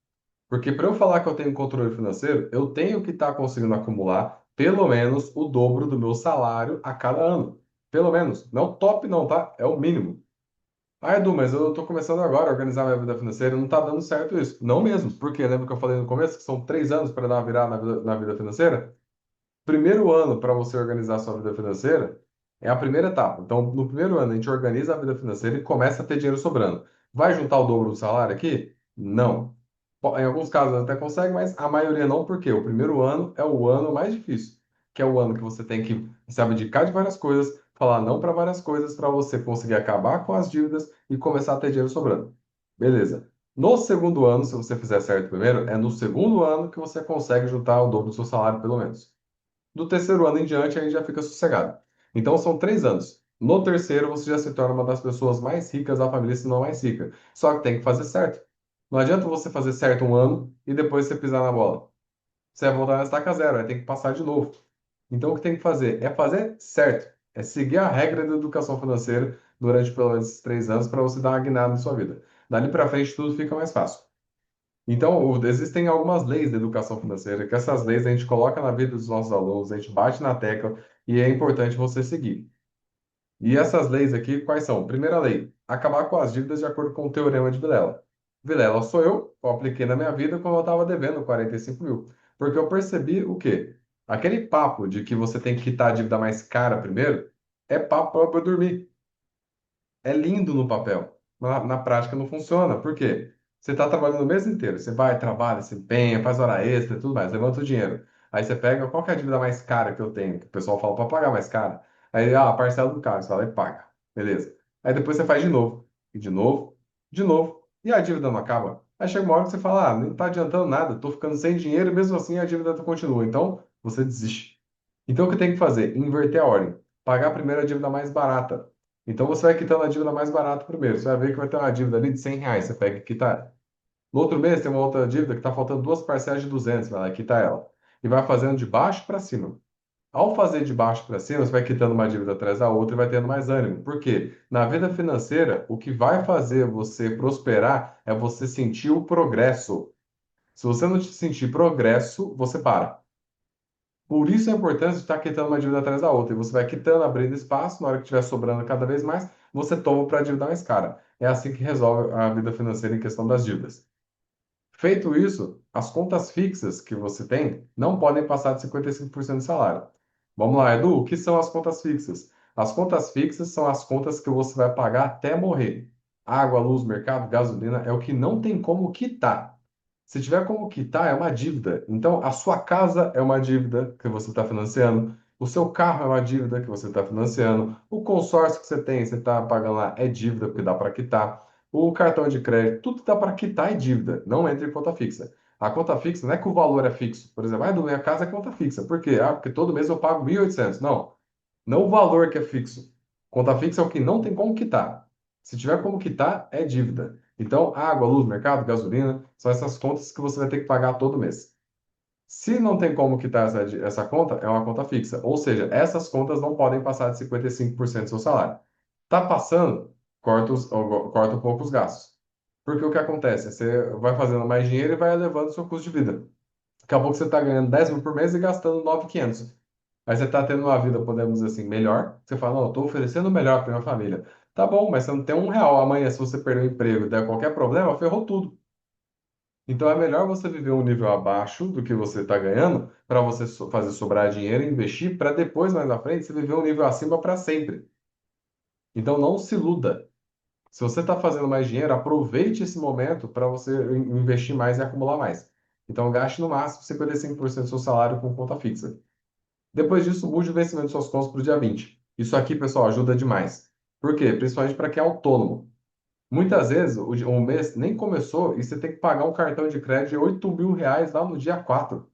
Porque para eu falar que eu tenho controle financeiro, eu tenho que estar conseguindo acumular pelo menos o dobro do meu salário a cada ano. Pelo menos. Não top não, tá? É o mínimo. Ah, Edu, mas eu estou começando agora a organizar minha vida financeira, não está dando certo isso. Não mesmo, porque lembra que eu falei no começo que são 3 anos para dar uma virada na vida financeira? Primeiro ano para você organizar a sua vida financeira é a primeira etapa. Então, no primeiro ano, a gente organiza a vida financeira e começa a ter dinheiro sobrando. Vai juntar o dobro do salário aqui? Não. Em alguns casos até consegue, mas a maioria não, porque o primeiro ano é o ano mais difícil, que é o ano que você tem que se abdicar de várias coisas, falar não para várias coisas, para você conseguir acabar com as dívidas e começar a ter dinheiro sobrando. Beleza. No segundo ano, se você fizer certo primeiro, é no segundo ano que você consegue juntar o dobro do seu salário, pelo menos. Do terceiro ano em diante, aí já fica sossegado. Então, são 3 anos. No terceiro, você já se torna uma das pessoas mais ricas da família, se não a mais rica. Só que tem que fazer certo. Não adianta você fazer certo um ano e depois você pisar na bola. Você vai voltar na estaca zero, vai ter que passar de novo. Então, o que tem que fazer? É fazer certo. É seguir a regra da educação financeira durante pelo menos esses 3 anos para você dar uma guinada na sua vida. Dali para frente, tudo fica mais fácil. Então, existem algumas leis da educação financeira, que essas leis a gente coloca na vida dos nossos alunos, a gente bate na tecla e é importante você seguir. E essas leis aqui, quais são? Primeira lei, acabar com as dívidas de acordo com o Teorema de Vilela. Vilela sou eu apliquei na minha vida quando eu estava devendo 45 mil. Porque eu percebi o quê? Aquele papo de que você tem que quitar a dívida mais cara primeiro, é papo para dormir. É lindo no papel. Na prática não funciona. Por quê? Você está trabalhando o mês inteiro. Você vai, trabalha, se empenha, faz hora extra e tudo mais, levanta o dinheiro. Aí você pega, qual que é a dívida mais cara que eu tenho? Que o pessoal fala para pagar mais cara. Aí, a parcela do carro, você vai lá e paga. Beleza. Aí depois você faz de novo. E de novo, de novo. E a dívida não acaba. Aí chega uma hora que você fala, não está adiantando nada, estou ficando sem dinheiro e mesmo assim a dívida continua. Então, você desiste. Então, o que tem que fazer? Inverter a ordem. Pagar primeiro a dívida mais barata. Então você vai quitando a dívida mais barata primeiro. Você vai ver que vai ter uma dívida ali de R$ 100. Você pega e quita. No outro mês tem uma outra dívida que está faltando duas parcelas de 200, vai lá, quita ela. E vai fazendo de baixo para cima. Ao fazer de baixo para cima, você vai quitando uma dívida atrás da outra e vai tendo mais ânimo. Por quê? Na vida financeira, o que vai fazer você prosperar é você sentir o progresso. Se você não sentir progresso, você para. Por isso a importância de estar quitando uma dívida atrás da outra. E você vai quitando, abrindo espaço, na hora que estiver sobrando cada vez mais, você toma para a dívida mais cara. É assim que resolve a vida financeira em questão das dívidas. Feito isso, as contas fixas que você tem não podem passar de 55% do salário. Vamos lá, Edu, o que são as contas fixas? As contas fixas são as contas que você vai pagar até morrer. Água, luz, mercado, gasolina é o que não tem como quitar. Se tiver como quitar, é uma dívida. Então, a sua casa é uma dívida que você está financiando, o seu carro é uma dívida que você está financiando, o consórcio que você tem, você está pagando lá, é dívida porque dá para quitar. O cartão de crédito, tudo que dá para quitar é dívida, não entra em conta fixa. A conta fixa não é que o valor é fixo. Por exemplo, do minha casa é conta fixa. Por quê? Ah, porque todo mês eu pago 1.800. Não, não o valor que é fixo. Conta fixa é o que não tem como quitar. Se tiver como quitar, é dívida. Então, água, luz, mercado, gasolina, são essas contas que você vai ter que pagar todo mês. Se não tem como quitar essa conta, é uma conta fixa. Ou seja, essas contas não podem passar de 55% do seu salário. Tá passando, corta um pouco os gastos. Porque o que acontece? Você vai fazendo mais dinheiro e vai elevando o seu custo de vida. Daqui a pouco você está ganhando 10 mil por mês e gastando 9.500. Aí você está tendo uma vida, podemos dizer assim, melhor. Você fala, não, eu estou oferecendo o melhor para minha família. Tá bom, mas você não tem R$ 1. Amanhã, se você perder o emprego e der qualquer problema, ferrou tudo. Então é melhor você viver um nível abaixo do que você está ganhando para você fazer sobrar dinheiro e investir para depois, mais na frente, você viver um nível acima para sempre. Então não se iluda. Se você está fazendo mais dinheiro, aproveite esse momento para você investir mais e acumular mais. Então gaste no máximo 55% do seu salário com conta fixa. Depois disso, mude o vencimento de suas contas para o dia 20. Isso aqui, pessoal, ajuda demais. Por quê? Principalmente para quem é autônomo. Muitas vezes o mês nem começou e você tem que pagar um cartão de crédito de R$ 8.000 lá no dia 4.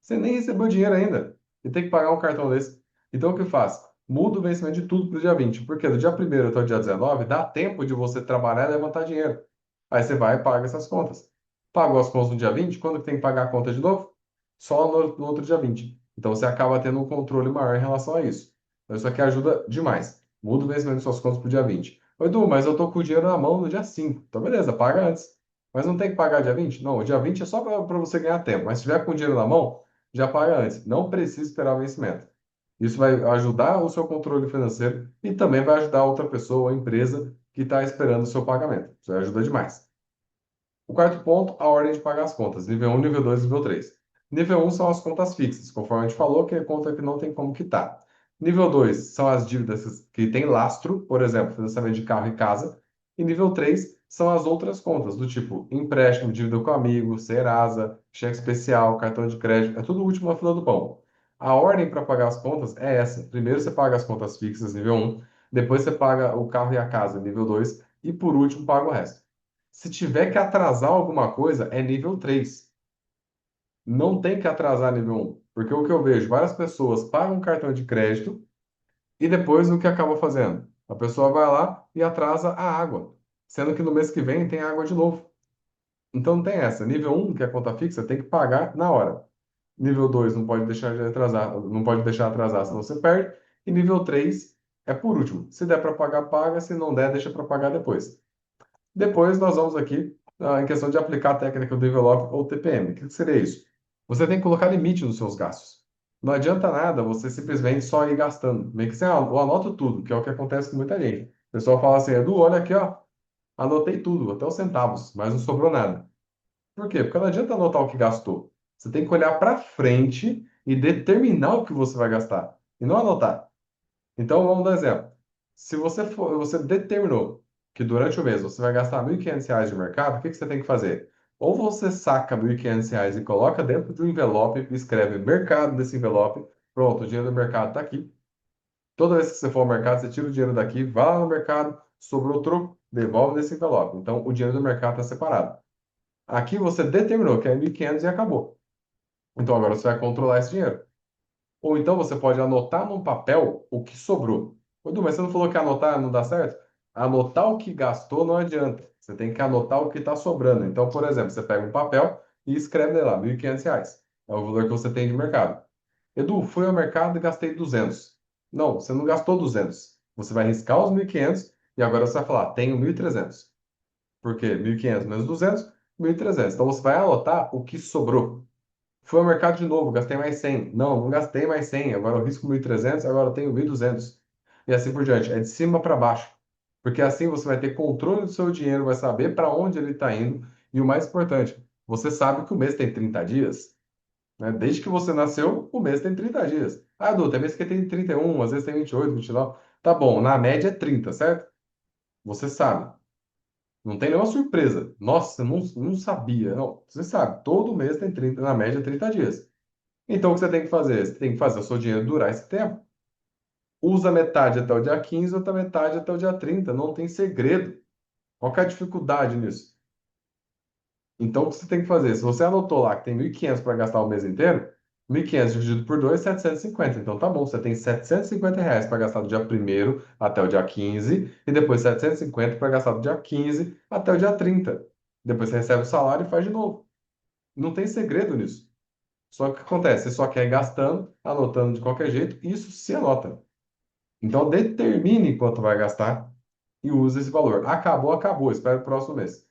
Você nem recebeu dinheiro ainda e tem que pagar um cartão desse. Então o que faz? Muda o vencimento de tudo para o dia 20. Porque do dia 1º até o dia 19 dá tempo de você trabalhar e levantar dinheiro. Aí você vai e paga essas contas. Pagou as contas no dia 20, quando que tem que pagar a conta de novo? Só no outro dia 20. Então você acaba tendo um controle maior em relação a isso. Então isso aqui ajuda demais. Muda o vencimento de suas contas para o dia 20. Oi, Edu, mas eu tô com o dinheiro na mão no dia 5. Então beleza, paga antes. Mas não tem que pagar dia 20? Não, o dia 20 é só para você ganhar tempo. Mas se tiver com o dinheiro na mão, já paga antes. Não precisa esperar o vencimento. Isso vai ajudar o seu controle financeiro e também vai ajudar outra pessoa ou empresa que está esperando o seu pagamento. Isso ajuda demais. O quarto ponto, a ordem de pagar as contas. Nível um, nível 2, nível 3. Nível um são as contas fixas, conforme a gente falou, que é conta que não tem como quitar. Nível 2 são as dívidas que têm lastro, por exemplo, financiamento de carro e casa. E nível 3 são as outras contas, do tipo empréstimo, dívida com amigo, Serasa, cheque especial, cartão de crédito. É tudo o último na fila do pão. A ordem para pagar as contas é essa. Primeiro você paga as contas fixas, nível um. Depois você paga o carro e a casa, nível 2. E por último paga o resto. Se tiver que atrasar alguma coisa, é nível 3. Não tem que atrasar nível um. Porque o que eu vejo, várias pessoas pagam um cartão de crédito e depois o que acaba fazendo? A pessoa vai lá e atrasa a água, sendo que no mês que vem tem água de novo. Então não tem essa. Nível um, que é conta fixa, tem que pagar na hora. Nível 2 não pode deixar de atrasar, não pode deixar atrasar, senão você perde. E nível 3 é por último. Se der para pagar, paga. Se não der, deixa para pagar depois. Depois nós vamos aqui em questão de aplicar a técnica do envelope ou TPM. O que seria isso? Você tem que colocar limite nos seus gastos. Não adianta nada você simplesmente só ir gastando. Meio que assim, eu anoto tudo, que é o que acontece com muita gente. O pessoal fala assim, Edu, olha aqui, ó, anotei tudo, até os centavos, mas não sobrou nada. Por quê? Porque não adianta anotar o que gastou. Você tem que olhar para frente e determinar o que você vai gastar, e não anotar. Então, vamos dar um exemplo. Se você determinou que durante o mês você vai gastar R$ 1.500 de mercado, o que que você tem que fazer? Ou você saca R$ 1.500 e coloca dentro de um envelope e escreve mercado desse envelope. Pronto, o dinheiro do mercado está aqui. Toda vez que você for ao mercado, você tira o dinheiro daqui, vai lá no mercado, sobrou troco, devolve nesse envelope. Então, o dinheiro do mercado está separado. Aqui você determinou que é 1.500 e acabou. Então, agora você vai controlar esse dinheiro. Ou então você pode anotar num papel o que sobrou. Ô, Du, mas você não falou que anotar não dá certo? Anotar o que gastou não adianta. Você tem que anotar o que está sobrando. Então, por exemplo, você pega um papel e escreve lá, R$ 1.500. É o valor que você tem de mercado. Edu, fui ao mercado e gastei 200. Não, você não gastou 200. Você vai riscar os 1.500 e agora você vai falar, tenho 1.300. Por quê? 1.500 menos 200, 1.300. Então, você vai anotar o que sobrou. Fui ao mercado de novo, gastei mais 100. Não, não gastei mais 100. Agora eu risco 1.300, agora eu tenho 1.200. E assim por diante. É de cima para baixo. Porque assim você vai ter controle do seu dinheiro, vai saber para onde ele está indo. E o mais importante, você sabe que o mês tem 30 dias. Né? Desde que você nasceu, o mês tem 30 dias. Ah, Edu, tem mês que tem 31, às vezes tem 28, 29. Tá bom, na média é 30, certo? Você sabe. Não tem nenhuma surpresa. Nossa, eu não sabia. Não, você sabe, todo mês tem 30, na média 30 dias. Então, o que você tem que fazer? Você tem que fazer o seu dinheiro durar esse tempo. Usa metade até o dia 15, outra metade até o dia 30. Não tem segredo. Qual que é a dificuldade nisso? Então, o que você tem que fazer? Se você anotou lá que tem 1.500 para gastar o mês inteiro, 1.500 dividido por 2, 750. Então, tá bom, você tem R$ 750 para gastar do dia 1º até o dia 15 e depois 750 para gastar do dia 15 até o dia 30. Depois você recebe o salário e faz de novo. Não tem segredo nisso. Só que o que acontece? Você só quer ir gastando, anotando de qualquer jeito, e isso se anota. Então, determine quanto vai gastar e use esse valor. Acabou, acabou. Espera o próximo mês.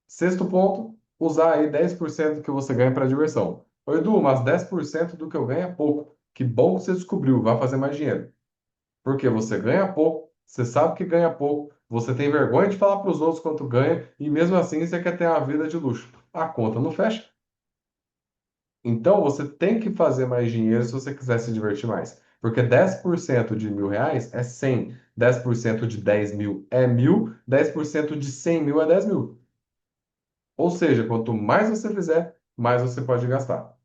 Sexto ponto, usar aí 10% do que você ganha para diversão. Ô, Edu, mas 10% do que eu ganho é pouco. Que bom que você descobriu, vai fazer mais dinheiro. Porque você ganha pouco, você sabe que ganha pouco, você tem vergonha de falar para os outros quanto ganha e mesmo assim você quer ter uma vida de luxo. A conta não fecha. Então, você tem que fazer mais dinheiro se você quiser se divertir mais. Porque 10% de R$ 1.000 é 100, 10% de 10.000 é 1.000, 10% de 100.000 é 10.000. Ou seja, quanto mais você fizer, mais você pode gastar.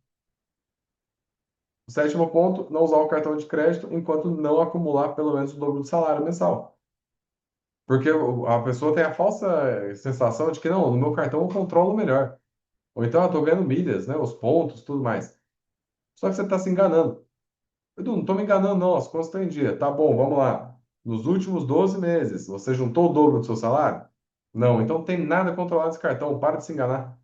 O sétimo ponto, não usar o cartão de crédito enquanto não acumular pelo menos o dobro do salário mensal. Porque a pessoa tem a falsa sensação de que, não, no meu cartão eu controlo melhor. Ou então eu estou ganhando milhas, né, os pontos, tudo mais. Só que você está se enganando. Edu, não estou me enganando, não. As contas estão em dia. Tá bom, vamos lá. Nos últimos 12 meses, você juntou o dobro do seu salário? Não, então não tem nada controlado nesse cartão. Para de se enganar.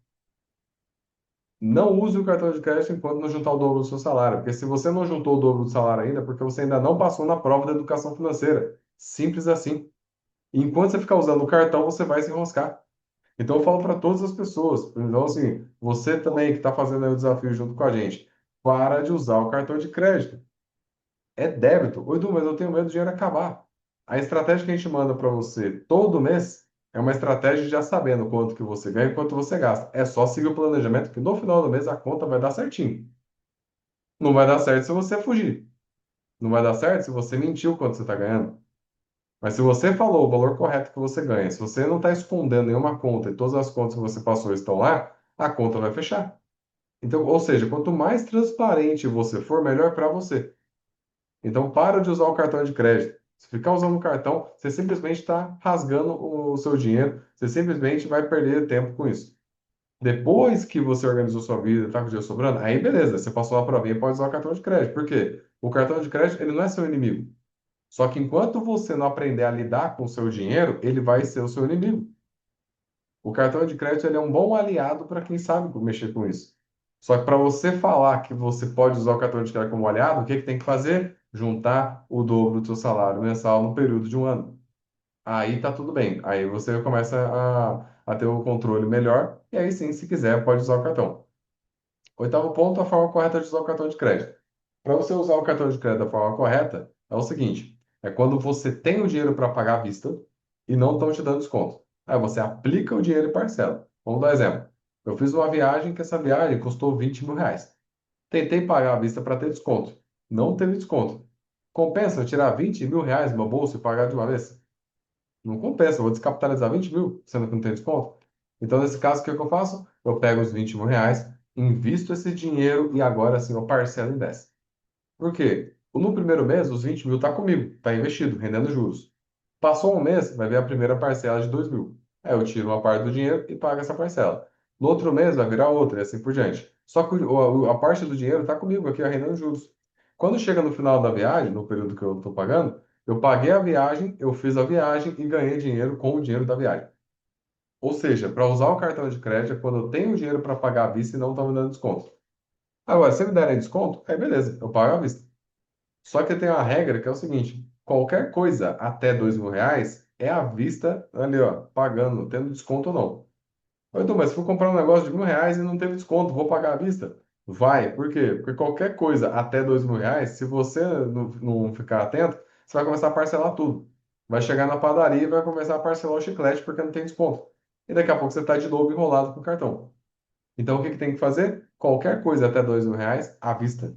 Não use o cartão de crédito enquanto não juntar o dobro do seu salário. Porque se você não juntou o dobro do salário ainda, é porque você ainda não passou na prova da educação financeira. Simples assim. E enquanto você ficar usando o cartão, você vai se enroscar. Então eu falo para todas as pessoas. Então, assim, você também que está fazendo aí o desafio junto com a gente, para de usar o cartão de crédito. É débito. Oi, Edu, mas eu tenho medo do dinheiro acabar. A estratégia que a gente manda para você todo mês é uma estratégia já sabendo quanto que você ganha e quanto você gasta. É só seguir o planejamento que no final do mês a conta vai dar certinho. Não vai dar certo se você fugir. Não vai dar certo se você mentiu quanto você está ganhando. Mas se você falou o valor correto que você ganha, se você não está escondendo nenhuma conta e todas as contas que você passou estão lá, a conta vai fechar. Então, ou seja, quanto mais transparente você for, melhor para você. Então, para de usar o cartão de crédito. Se ficar usando o cartão, você simplesmente está rasgando o seu dinheiro, você simplesmente vai perder tempo com isso. Depois que você organizou sua vida, está com o dinheiro sobrando, aí beleza, você passou a provinha e pode usar o cartão de crédito. Por quê? O cartão de crédito, ele não é seu inimigo. Só que enquanto você não aprender a lidar com o seu dinheiro, ele vai ser o seu inimigo. O cartão de crédito ele é um bom aliado para quem sabe mexer com isso. Só que para você falar que você pode usar o cartão de crédito como aliado, o que que tem que fazer? Juntar o dobro do seu salário mensal no período de um ano. Aí tá tudo bem. Aí você começa a ter o controle melhor. E aí sim, se quiser, pode usar o cartão. Oitavo ponto, a forma correta de usar o cartão de crédito. Para você usar o cartão de crédito da forma correta, é o seguinte: é quando você tem o dinheiro para pagar à vista e não estão te dando desconto. Aí você aplica o dinheiro e parcela. Vamos dar um exemplo. Eu fiz uma viagem que essa viagem custou R$ 20.000. Tentei pagar à vista para ter desconto. Não teve desconto. Compensa eu tirar R$ 20.000 do meu bolso e pagar de uma vez? Não compensa, eu vou descapitalizar 20 mil, sendo que não tem desconto. Então, nesse caso, o que é que eu faço? Eu pego os R$ 20.000, invisto esse dinheiro e agora sim eu parcelo em 10. Por quê? No primeiro mês, os 20 mil está comigo, está investido, rendendo juros. Passou um mês, vai ver a primeira parcela de 2.000. Aí eu tiro uma parte do dinheiro e pago essa parcela. No outro mês vai virar outra e assim por diante. Só que a parte do dinheiro está comigo aqui, rendendo juros. Quando chega no final da viagem, no período que eu estou pagando, Eu paguei a viagem, eu fiz a viagem e ganhei dinheiro com o dinheiro da viagem. Ou seja, para usar o cartão de crédito é quando eu tenho dinheiro para pagar à vista e não estão me dando desconto. Agora, se me derem desconto, aí beleza, eu pago à vista. Só que tem uma regra que é o seguinte: qualquer coisa até R$ 2.000 é à vista, ali, ó, pagando, tendo desconto ou não. Então, mas se for comprar um negócio de R$ 1.000 e não teve desconto, vou pagar à vista? Vai, por quê? Porque qualquer coisa até R$ 2.000, se você não ficar atento, você vai começar a parcelar tudo. Vai chegar na padaria e vai começar a parcelar o chiclete porque não tem desconto. E daqui a pouco você está de novo enrolado com o cartão. Então, o que que tem que fazer? Qualquer coisa até R$ 2.000 à vista.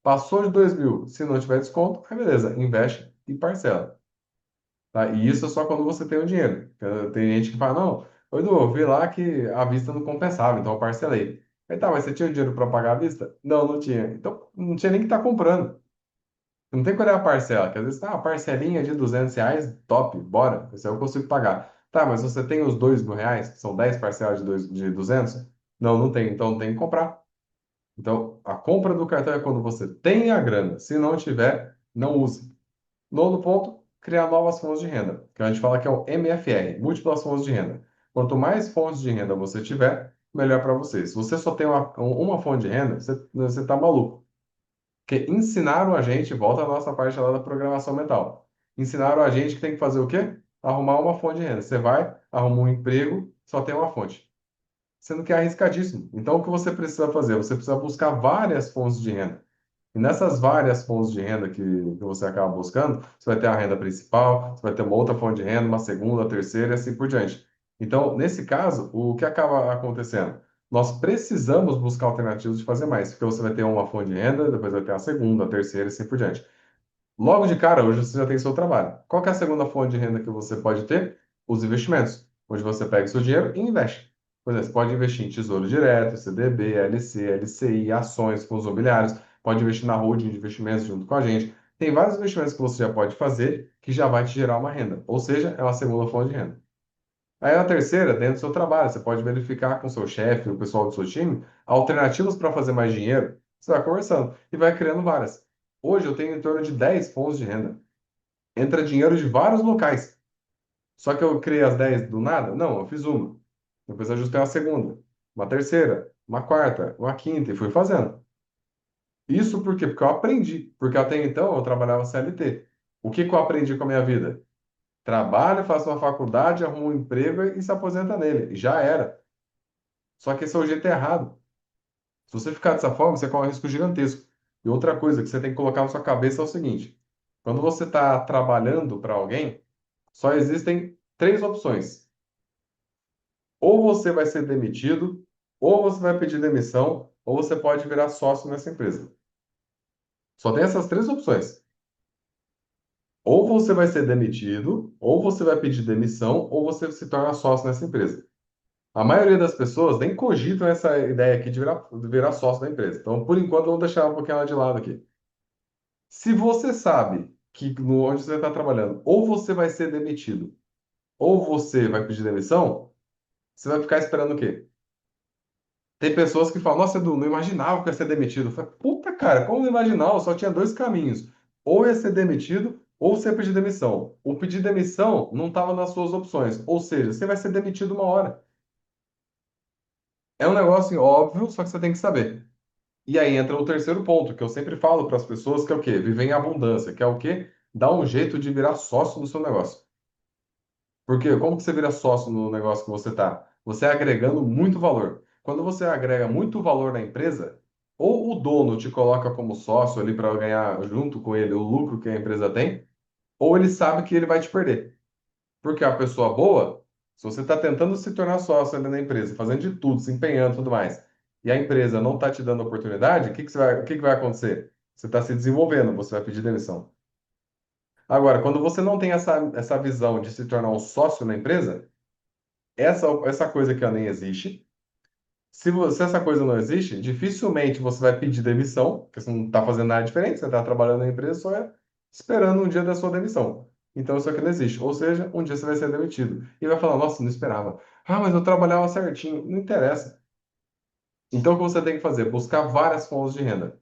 Passou de 2.000, se não tiver desconto, aí beleza, investe e parcela. Tá? E isso é só quando você tem o dinheiro. Tem gente que fala, não, ô Edu, eu vi lá que a vista não compensava, então eu parcelei. Aí tá, mas você tinha o dinheiro para pagar a vista? Não, não tinha. Então não tinha nem que estar comprando. Não tem que olhar a parcela, que às vezes, ah, parcelinha de R$ 200, top, bora, isso aí eu consigo pagar. Tá, mas você tem os R$ 2.000, que são 10 parcelas de 200? Não, não tem, então tem que comprar. Então, a compra do cartão é quando você tem a grana. Se não tiver, não use. Nono ponto, criar novas fontes de renda, que a gente fala que é o MFR, múltiplas fontes de renda. Quanto mais fontes de renda você tiver, melhor para você. Se você só tem uma fonte de renda, você está maluco. Porque ensinaram a gente, volta à nossa parte lá da programação mental. Ensinaram a gente que tem que fazer o quê? Arrumar uma fonte de renda. Você vai, arruma um emprego, só tem uma fonte. Sendo que é arriscadíssimo. Então, o que você precisa fazer? Você precisa buscar várias fontes de renda. E nessas várias fontes de renda que você acaba buscando, você vai ter a renda principal, você vai ter uma outra fonte de renda, uma segunda, terceira e assim por diante. Então, nesse caso, o que acaba acontecendo? Nós precisamos buscar alternativas de fazer mais, porque você vai ter uma fonte de renda, depois vai ter a segunda, a terceira e assim por diante. Logo de cara, hoje você já tem seu trabalho. Qual que é a segunda fonte de renda que você pode ter? Os investimentos, onde você pega o seu dinheiro e investe. Por exemplo, você pode investir em tesouro direto, CDB, LC, LCI, ações, fundos imobiliários, pode investir na holding de investimentos junto com a gente. Tem vários investimentos que você já pode fazer que já vai te gerar uma renda, ou seja, é uma segunda fonte de renda. Aí a terceira, dentro do seu trabalho, você pode verificar com o seu chefe, o pessoal do seu time, alternativas para fazer mais dinheiro. Você vai conversando e vai criando várias. Hoje eu tenho em torno de 10 fontes de renda. Entra dinheiro de vários locais. Só que eu criei as 10 do nada? Não, eu fiz uma. Depois ajustei uma segunda, uma terceira, uma quarta, uma quinta e fui fazendo. Isso por quê? Porque eu aprendi. Porque até então eu trabalhava CLT. O que que eu aprendi com a minha vida? Trabalha, faça uma faculdade, arruma um emprego e se aposenta nele. Já era. Só que esse é o jeito errado. Se você ficar dessa forma, você corre um risco gigantesco. E outra coisa que você tem que colocar na sua cabeça é o seguinte: quando você está trabalhando para alguém, só existem três opções. Ou você vai ser demitido, ou você vai pedir demissão, ou você pode virar sócio nessa empresa. Só tem essas três opções. Ou você vai ser demitido, ou você vai pedir demissão, ou você se torna sócio nessa empresa. A maioria das pessoas nem cogitam essa ideia aqui de virar sócio da empresa. Então, por enquanto, vamos deixar um pouquinho ela de lado aqui. Se você sabe que no onde você está trabalhando, ou você vai ser demitido, ou você vai pedir demissão, você vai ficar esperando o quê? Tem pessoas que falam, nossa, Edu, não imaginava que eu ia ser demitido. Eu falei, puta, cara, como não imaginava? Só tinha dois caminhos. Ou ia ser demitido, ou você ia pedir demissão. O pedir demissão não estava nas suas opções. Ou seja, você vai ser demitido uma hora. É um negócio assim, óbvio, só que você tem que saber. E aí entra o terceiro ponto, que eu sempre falo para as pessoas, que é o quê? Viver em abundância, que é o quê? Dar um jeito de virar sócio no seu negócio. Porque como que você vira sócio no negócio que você está? Você é agregando muito valor. Quando você agrega muito valor na empresa, ou o dono te coloca como sócio ali para ganhar junto com ele o lucro que a empresa tem, ou ele sabe que ele vai te perder. Porque a pessoa boa, se você está tentando se tornar sócio ali na empresa, fazendo de tudo, se empenhando e tudo mais, e a empresa não está te dando oportunidade, o que que vai acontecer? Você está se desenvolvendo, você vai pedir demissão. Agora, quando você não tem essa visão de se tornar um sócio na empresa, essa coisa que nem existe. Se essa coisa não existe, dificilmente você vai pedir demissão, porque você não está fazendo nada diferente, você está trabalhando na empresa, só é esperando um dia da sua demissão. Então isso aqui não existe. Ou seja, um dia você vai ser demitido. E vai falar, nossa, não esperava. Ah, mas eu trabalhava certinho. Não interessa. Então o que você tem que fazer? Buscar várias fontes de renda.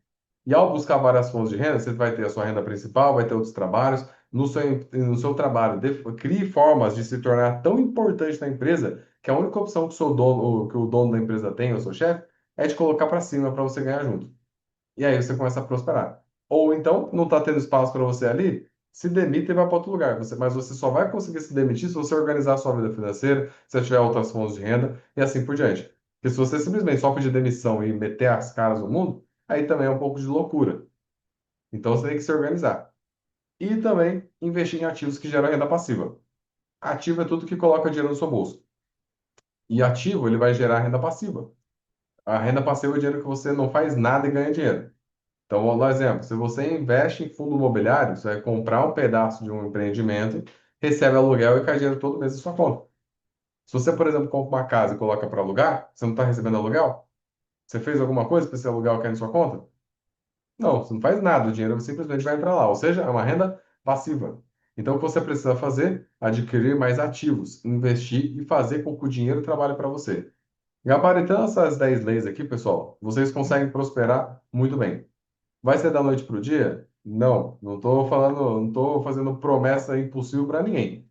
E ao buscar várias fontes de renda, você vai ter a sua renda principal, vai ter outros trabalhos, no seu trabalho, crie formas de se tornar tão importante na empresa que a única opção que que o dono da empresa tem, o seu chefe, é te colocar para cima para você ganhar junto. E aí você começa a prosperar. Ou então, não está tendo espaço para você ali, se demite e vai para outro lugar. Mas você só vai conseguir se demitir se você organizar a sua vida financeira, se você tiver outras fontes de renda e assim por diante. Porque se você simplesmente só pedir demissão e meter as caras no mundo, aí também é um pouco de loucura. Então você tem que se organizar. E também investir em ativos que geram renda passiva. Ativo é tudo que coloca dinheiro no seu bolso. E ativo, ele vai gerar renda passiva. A renda passiva é o dinheiro que você não faz nada e ganha dinheiro. Então, vamos dar um exemplo. Se você investe em fundo imobiliário, você vai comprar um pedaço de um empreendimento, recebe aluguel e cai dinheiro todo mês na sua conta. Se você, por exemplo, compra uma casa e coloca para alugar, você não está recebendo aluguel? Você fez alguma coisa para esse aluguel cair na sua conta? Não, você não faz nada. O dinheiro simplesmente vai entrar lá. Ou seja, é uma renda passiva. Então, o que você precisa fazer? Adquirir mais ativos, investir e fazer com que o dinheiro trabalhe para você. Gabaritando essas 10 leis aqui, pessoal, vocês conseguem prosperar muito bem. Vai ser da noite para o dia? Não, não estou falando, não estou fazendo promessa impossível para ninguém.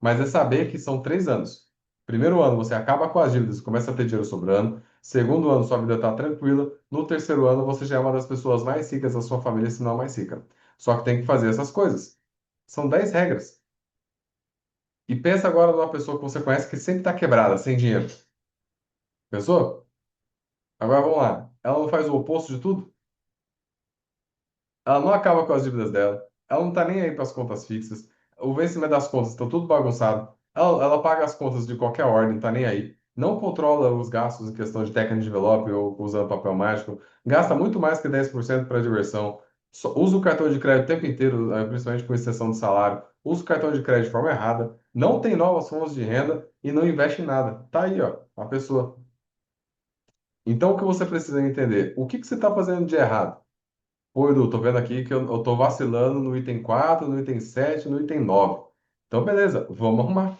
Mas é saber que são 3 anos. Primeiro ano você acaba com as dívidas, começa a ter dinheiro sobrando. Segundo ano sua vida está tranquila. No terceiro ano você já é uma das pessoas mais ricas da sua família, se não a mais rica. Só que tem que fazer essas coisas. São 10 regras. E pensa agora numa pessoa que você conhece que sempre está quebrada, sem dinheiro. Pensou? Agora vamos lá. Ela não faz o oposto de tudo? Ela não acaba com as dívidas dela. Ela não tá nem aí para as contas fixas. O vencimento das contas está tudo bagunçado. Ela paga as contas de qualquer ordem, não tá nem aí. Não controla os gastos em questão de técnica de envelope ou usando papel mágico. Gasta muito mais que 10% para diversão. Usa o cartão de crédito o tempo inteiro, principalmente com exceção de salário. Usa o cartão de crédito de forma errada. Não tem novas fontes de renda e não investe em nada. Tá aí, ó, a pessoa. Então, o que você precisa entender? O que que você está fazendo de errado? Pô, Edu, tô vendo aqui que eu tô vacilando no item 4, no item 7, no item 9. Então, beleza, vamos arrumar.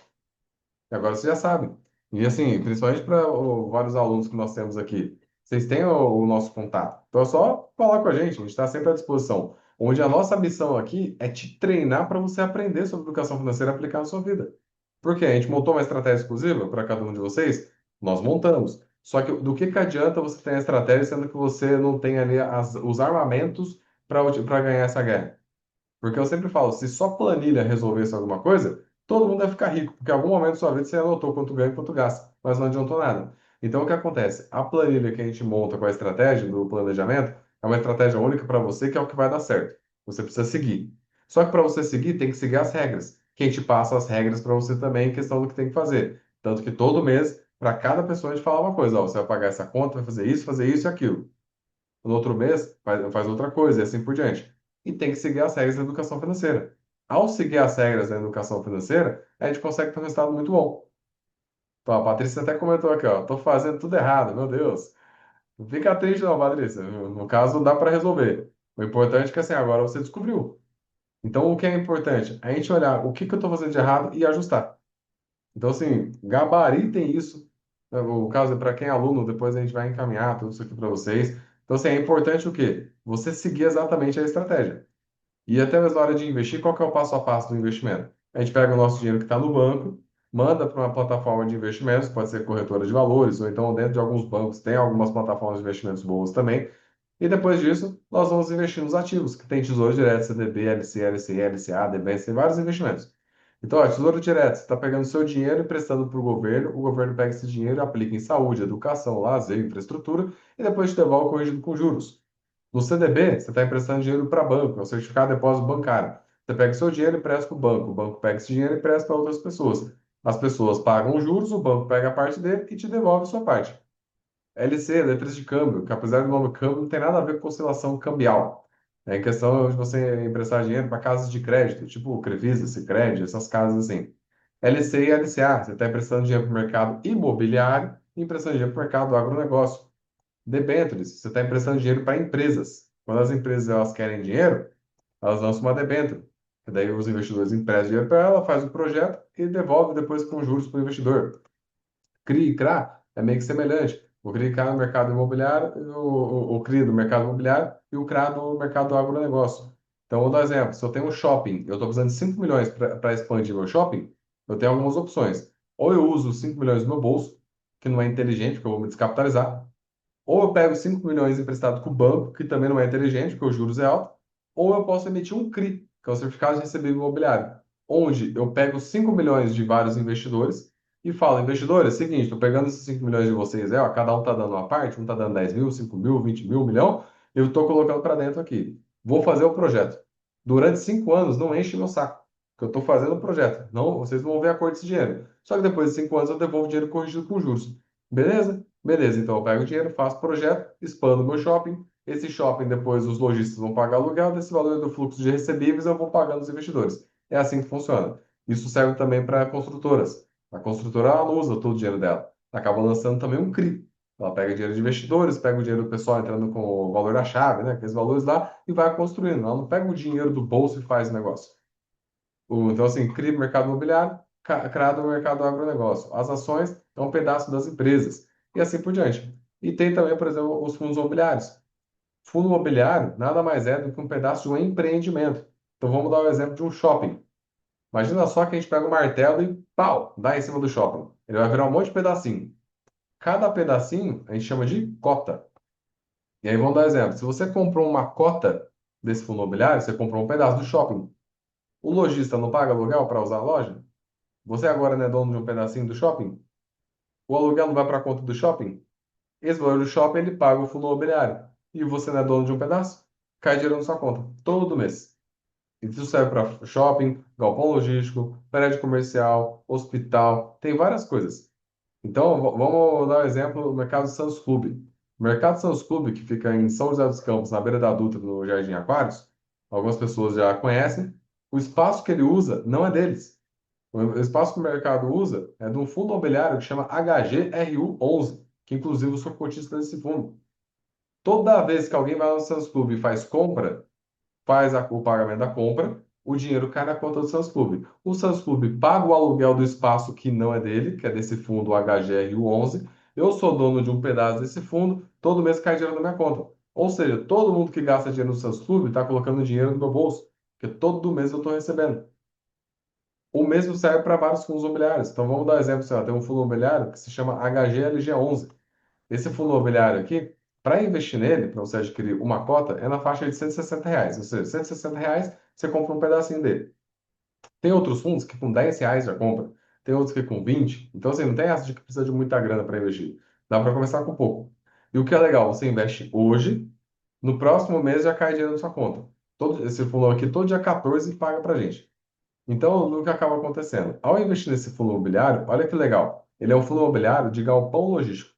E agora você já sabe. E assim, principalmente para vários alunos que nós temos aqui, vocês têm o nosso contato. Então é só falar com a gente está sempre à disposição. Onde a nossa missão aqui é te treinar para você aprender sobre educação financeira e aplicar na sua vida. Por quê? A gente montou uma estratégia exclusiva para cada um de vocês? Nós montamos. Só que do que adianta você ter a estratégia sendo que você não tem ali os armamentos para ganhar essa guerra? Porque eu sempre falo, se só planilha resolvesse alguma coisa, todo mundo ia ficar rico, porque em algum momento da sua vida você anotou quanto ganha e quanto gasta, mas não adiantou nada. Então o que acontece? A planilha que a gente monta com a estratégia do planejamento é uma estratégia única para você, que é o que vai dar certo. Você precisa seguir. Só que para você seguir, tem que seguir as regras. Quem te passa as regras para você também em questão do que tem que fazer. Tanto que todo mês, para cada pessoa, a gente fala uma coisa: ó, você vai pagar essa conta, vai fazer isso e aquilo. No outro mês, faz outra coisa, e assim por diante. E tem que seguir as regras da educação financeira. Ao seguir as regras da educação financeira, a gente consegue ter um resultado muito bom. Então, a Patrícia até comentou aqui, ó, tô fazendo tudo errado, meu Deus. Não fica triste não, Patrícia. No caso, dá para resolver. O importante é que assim, agora você descobriu. Então, o que é importante? A gente olhar o que que eu estou fazendo de errado e ajustar. Então, assim, gabaritem isso. O caso é para quem é aluno, depois a gente vai encaminhar tudo isso aqui para vocês. Então, assim, é importante o quê? Você seguir exatamente a estratégia. E até mesmo na hora de investir, qual que é o passo a passo do investimento? A gente pega o nosso dinheiro que está no banco, manda para uma plataforma de investimentos, pode ser corretora de valores, ou então dentro de alguns bancos tem algumas plataformas de investimentos boas também. E depois disso, nós vamos investir nos ativos, que tem Tesouro Direto, CDB, LC, LCI, LCA, debêntures, tem vários investimentos. Então, ó, Tesouro Direto, você está pegando seu dinheiro e emprestando para o governo pega esse dinheiro e aplica em saúde, educação, lazer, infraestrutura, e depois te devolve corrigido com juros. No CDB, você está emprestando dinheiro para banco, é o certificado de depósito bancário. Você pega o seu dinheiro e empresta para o banco pega esse dinheiro e empresta para outras pessoas. As pessoas pagam os juros, o banco pega a parte dele e te devolve a sua parte. LC, letras de câmbio, que apesar do nome câmbio, não tem nada a ver com oscilação cambial. É em questão de você emprestar dinheiro para casas de crédito, tipo Crefisa, Sicredi, essas casas assim. LC e LCA, você está emprestando dinheiro para o mercado imobiliário e emprestando dinheiro para o mercado do agronegócio. Debêntures, você está emprestando dinheiro para empresas. Quando as empresas elas querem dinheiro, elas lançam uma debênture. E daí os investidores emprestam dinheiro para ela, faz o projeto e devolve depois com juros para o investidor. CRI e CRA é meio que semelhante. O CRI e CRA no mercado imobiliário, o CRI do mercado imobiliário e o CRA do mercado do agronegócio. Então, vou dar um exemplo. Se eu tenho um shopping, eu estou precisando de 5 milhões para expandir meu shopping, eu tenho algumas opções. Ou eu uso 5 milhões do meu bolso, que não é inteligente, porque eu vou me descapitalizar. Ou eu pego 5 milhões emprestado com o banco, que também não é inteligente, porque os juros é alto. Ou eu posso emitir um CRI, que é o Certificado de Recebível Imobiliário, onde eu pego 5 milhões de vários investidores e falo, investidores, é o seguinte, estou pegando esses 5 milhões de vocês, ó, cada um está dando uma parte, um está dando 10 mil, 5 mil, 20 mil, 1 milhão, eu estou colocando para dentro aqui. Vou fazer o projeto. Durante 5 anos, não enche meu saco, que eu estou fazendo o projeto. Não, vocês não vão ver a cor desse dinheiro. Só que depois de 5 anos eu devolvo o dinheiro corrigido com juros. Beleza? Beleza, então eu pego o dinheiro, faço o projeto, expando meu shopping. Esse shopping, depois os lojistas vão pagar aluguel, desse valor do fluxo de recebíveis eu vou pagando os investidores. É assim que funciona. Isso serve também para construtoras. A construtora ela não usa todo o dinheiro dela. Acaba lançando também um CRI. Ela pega dinheiro de investidores, pega o dinheiro do pessoal entrando com o valor da chave, né? Aqueles valores lá, e vai construindo. Ela não pega o dinheiro do bolso e faz o negócio. Então, assim, CRI mercado imobiliário, criado no mercado do agronegócio. As ações é um pedaço das empresas. E assim por diante. E tem também, por exemplo, os fundos imobiliários. Fundo imobiliário nada mais é do que um pedaço de um empreendimento. Então vamos dar o exemplo de um shopping. Imagina só que a gente pega o martelo e pau, dá em cima do shopping. Ele vai virar um monte de pedacinho. Cada pedacinho a gente chama de cota. E aí vamos dar um exemplo. Se você comprou uma cota desse fundo imobiliário, você comprou um pedaço do shopping. O lojista não paga aluguel para usar a loja? Você agora não é dono de um pedacinho do shopping? O aluguel não vai para a conta do shopping? Esse valor do shopping ele paga o fundo imobiliário. E você não é dono de um pedaço? Cai dinheiro na sua conta, todo mês. Isso serve para shopping, galpão logístico, prédio comercial, hospital, tem várias coisas. Então, vamos dar um exemplo do Mercado Santos Clube. O Mercado Santos Clube, que fica em São José dos Campos, na beira da Dutra, no Jardim Aquários, algumas pessoas já conhecem, o espaço que ele usa não é deles. O espaço que o mercado usa é de um fundo imobiliário que chama HGRU11, que inclusive eu sou cotista desse fundo. Toda vez que alguém vai no Santos Clube e faz compra, faz o pagamento da compra, o dinheiro cai na conta do Santos Clube. O Santos Clube paga o aluguel do espaço que não é dele, que é desse fundo HGRU11. Eu sou dono de um pedaço desse fundo, todo mês cai dinheiro na minha conta. Ou seja, todo mundo que gasta dinheiro no Santos Clube está colocando dinheiro no meu bolso, porque todo mês eu estou recebendo. O mesmo serve para vários fundos imobiliários. Então vamos dar um exemplo, assim, ó, tem um fundo imobiliário que se chama HGLG11. Esse fundo imobiliário aqui, para investir nele, para você adquirir uma cota, é na faixa de R$ 160. Ou seja, R$ 160 você compra um pedacinho dele. Tem outros fundos que com R$ 10 já compra. Tem outros que com 20. Então, assim, não tem essa de que precisa de muita grana para investir. Dá para começar com pouco. E o que é legal, você investe hoje, no próximo mês já cai dinheiro na sua conta. Esse fundo aqui, todo dia 14 paga para gente. Então, o que acaba acontecendo? Ao investir nesse fundo imobiliário, olha que legal. Ele é um fundo imobiliário de galpão logístico.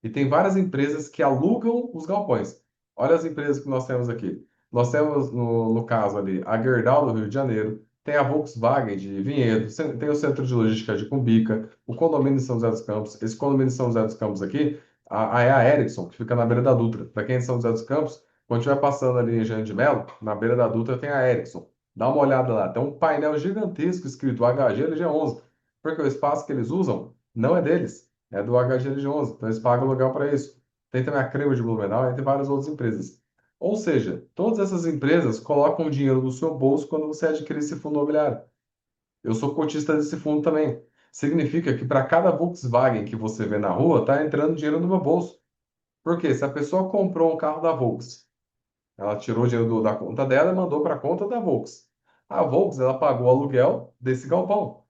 E tem várias empresas que alugam os galpões. Olha as empresas que nós temos aqui. Nós temos, no caso ali, a Gerdau do Rio de Janeiro, tem a Volkswagen de Vinhedo, tem o Centro de Logística de Cumbica, o condomínio de São José dos Campos. Esse condomínio de São José dos Campos aqui, é a Ericsson, que fica na beira da Dutra. Para quem é de São José dos Campos, quando estiver passando ali em Jean de Mello, na beira da Dutra tem a Ericsson. Dá uma olhada lá, tem um painel gigantesco escrito HGLG11, porque o espaço que eles usam não é deles. É do HGL11, então eles pagam aluguel para isso. Tem também a Cremo de Blumenau e tem várias outras empresas. Ou seja, todas essas empresas colocam o dinheiro no seu bolso quando você adquire esse fundo imobiliário. Eu sou cotista desse fundo também. Significa que para cada Volkswagen que você vê na rua, está entrando dinheiro no meu bolso. Porque se a pessoa comprou um carro da Volks, ela tirou o dinheiro da conta dela e mandou para a conta da Volks. A Volks, ela pagou o aluguel desse galpão.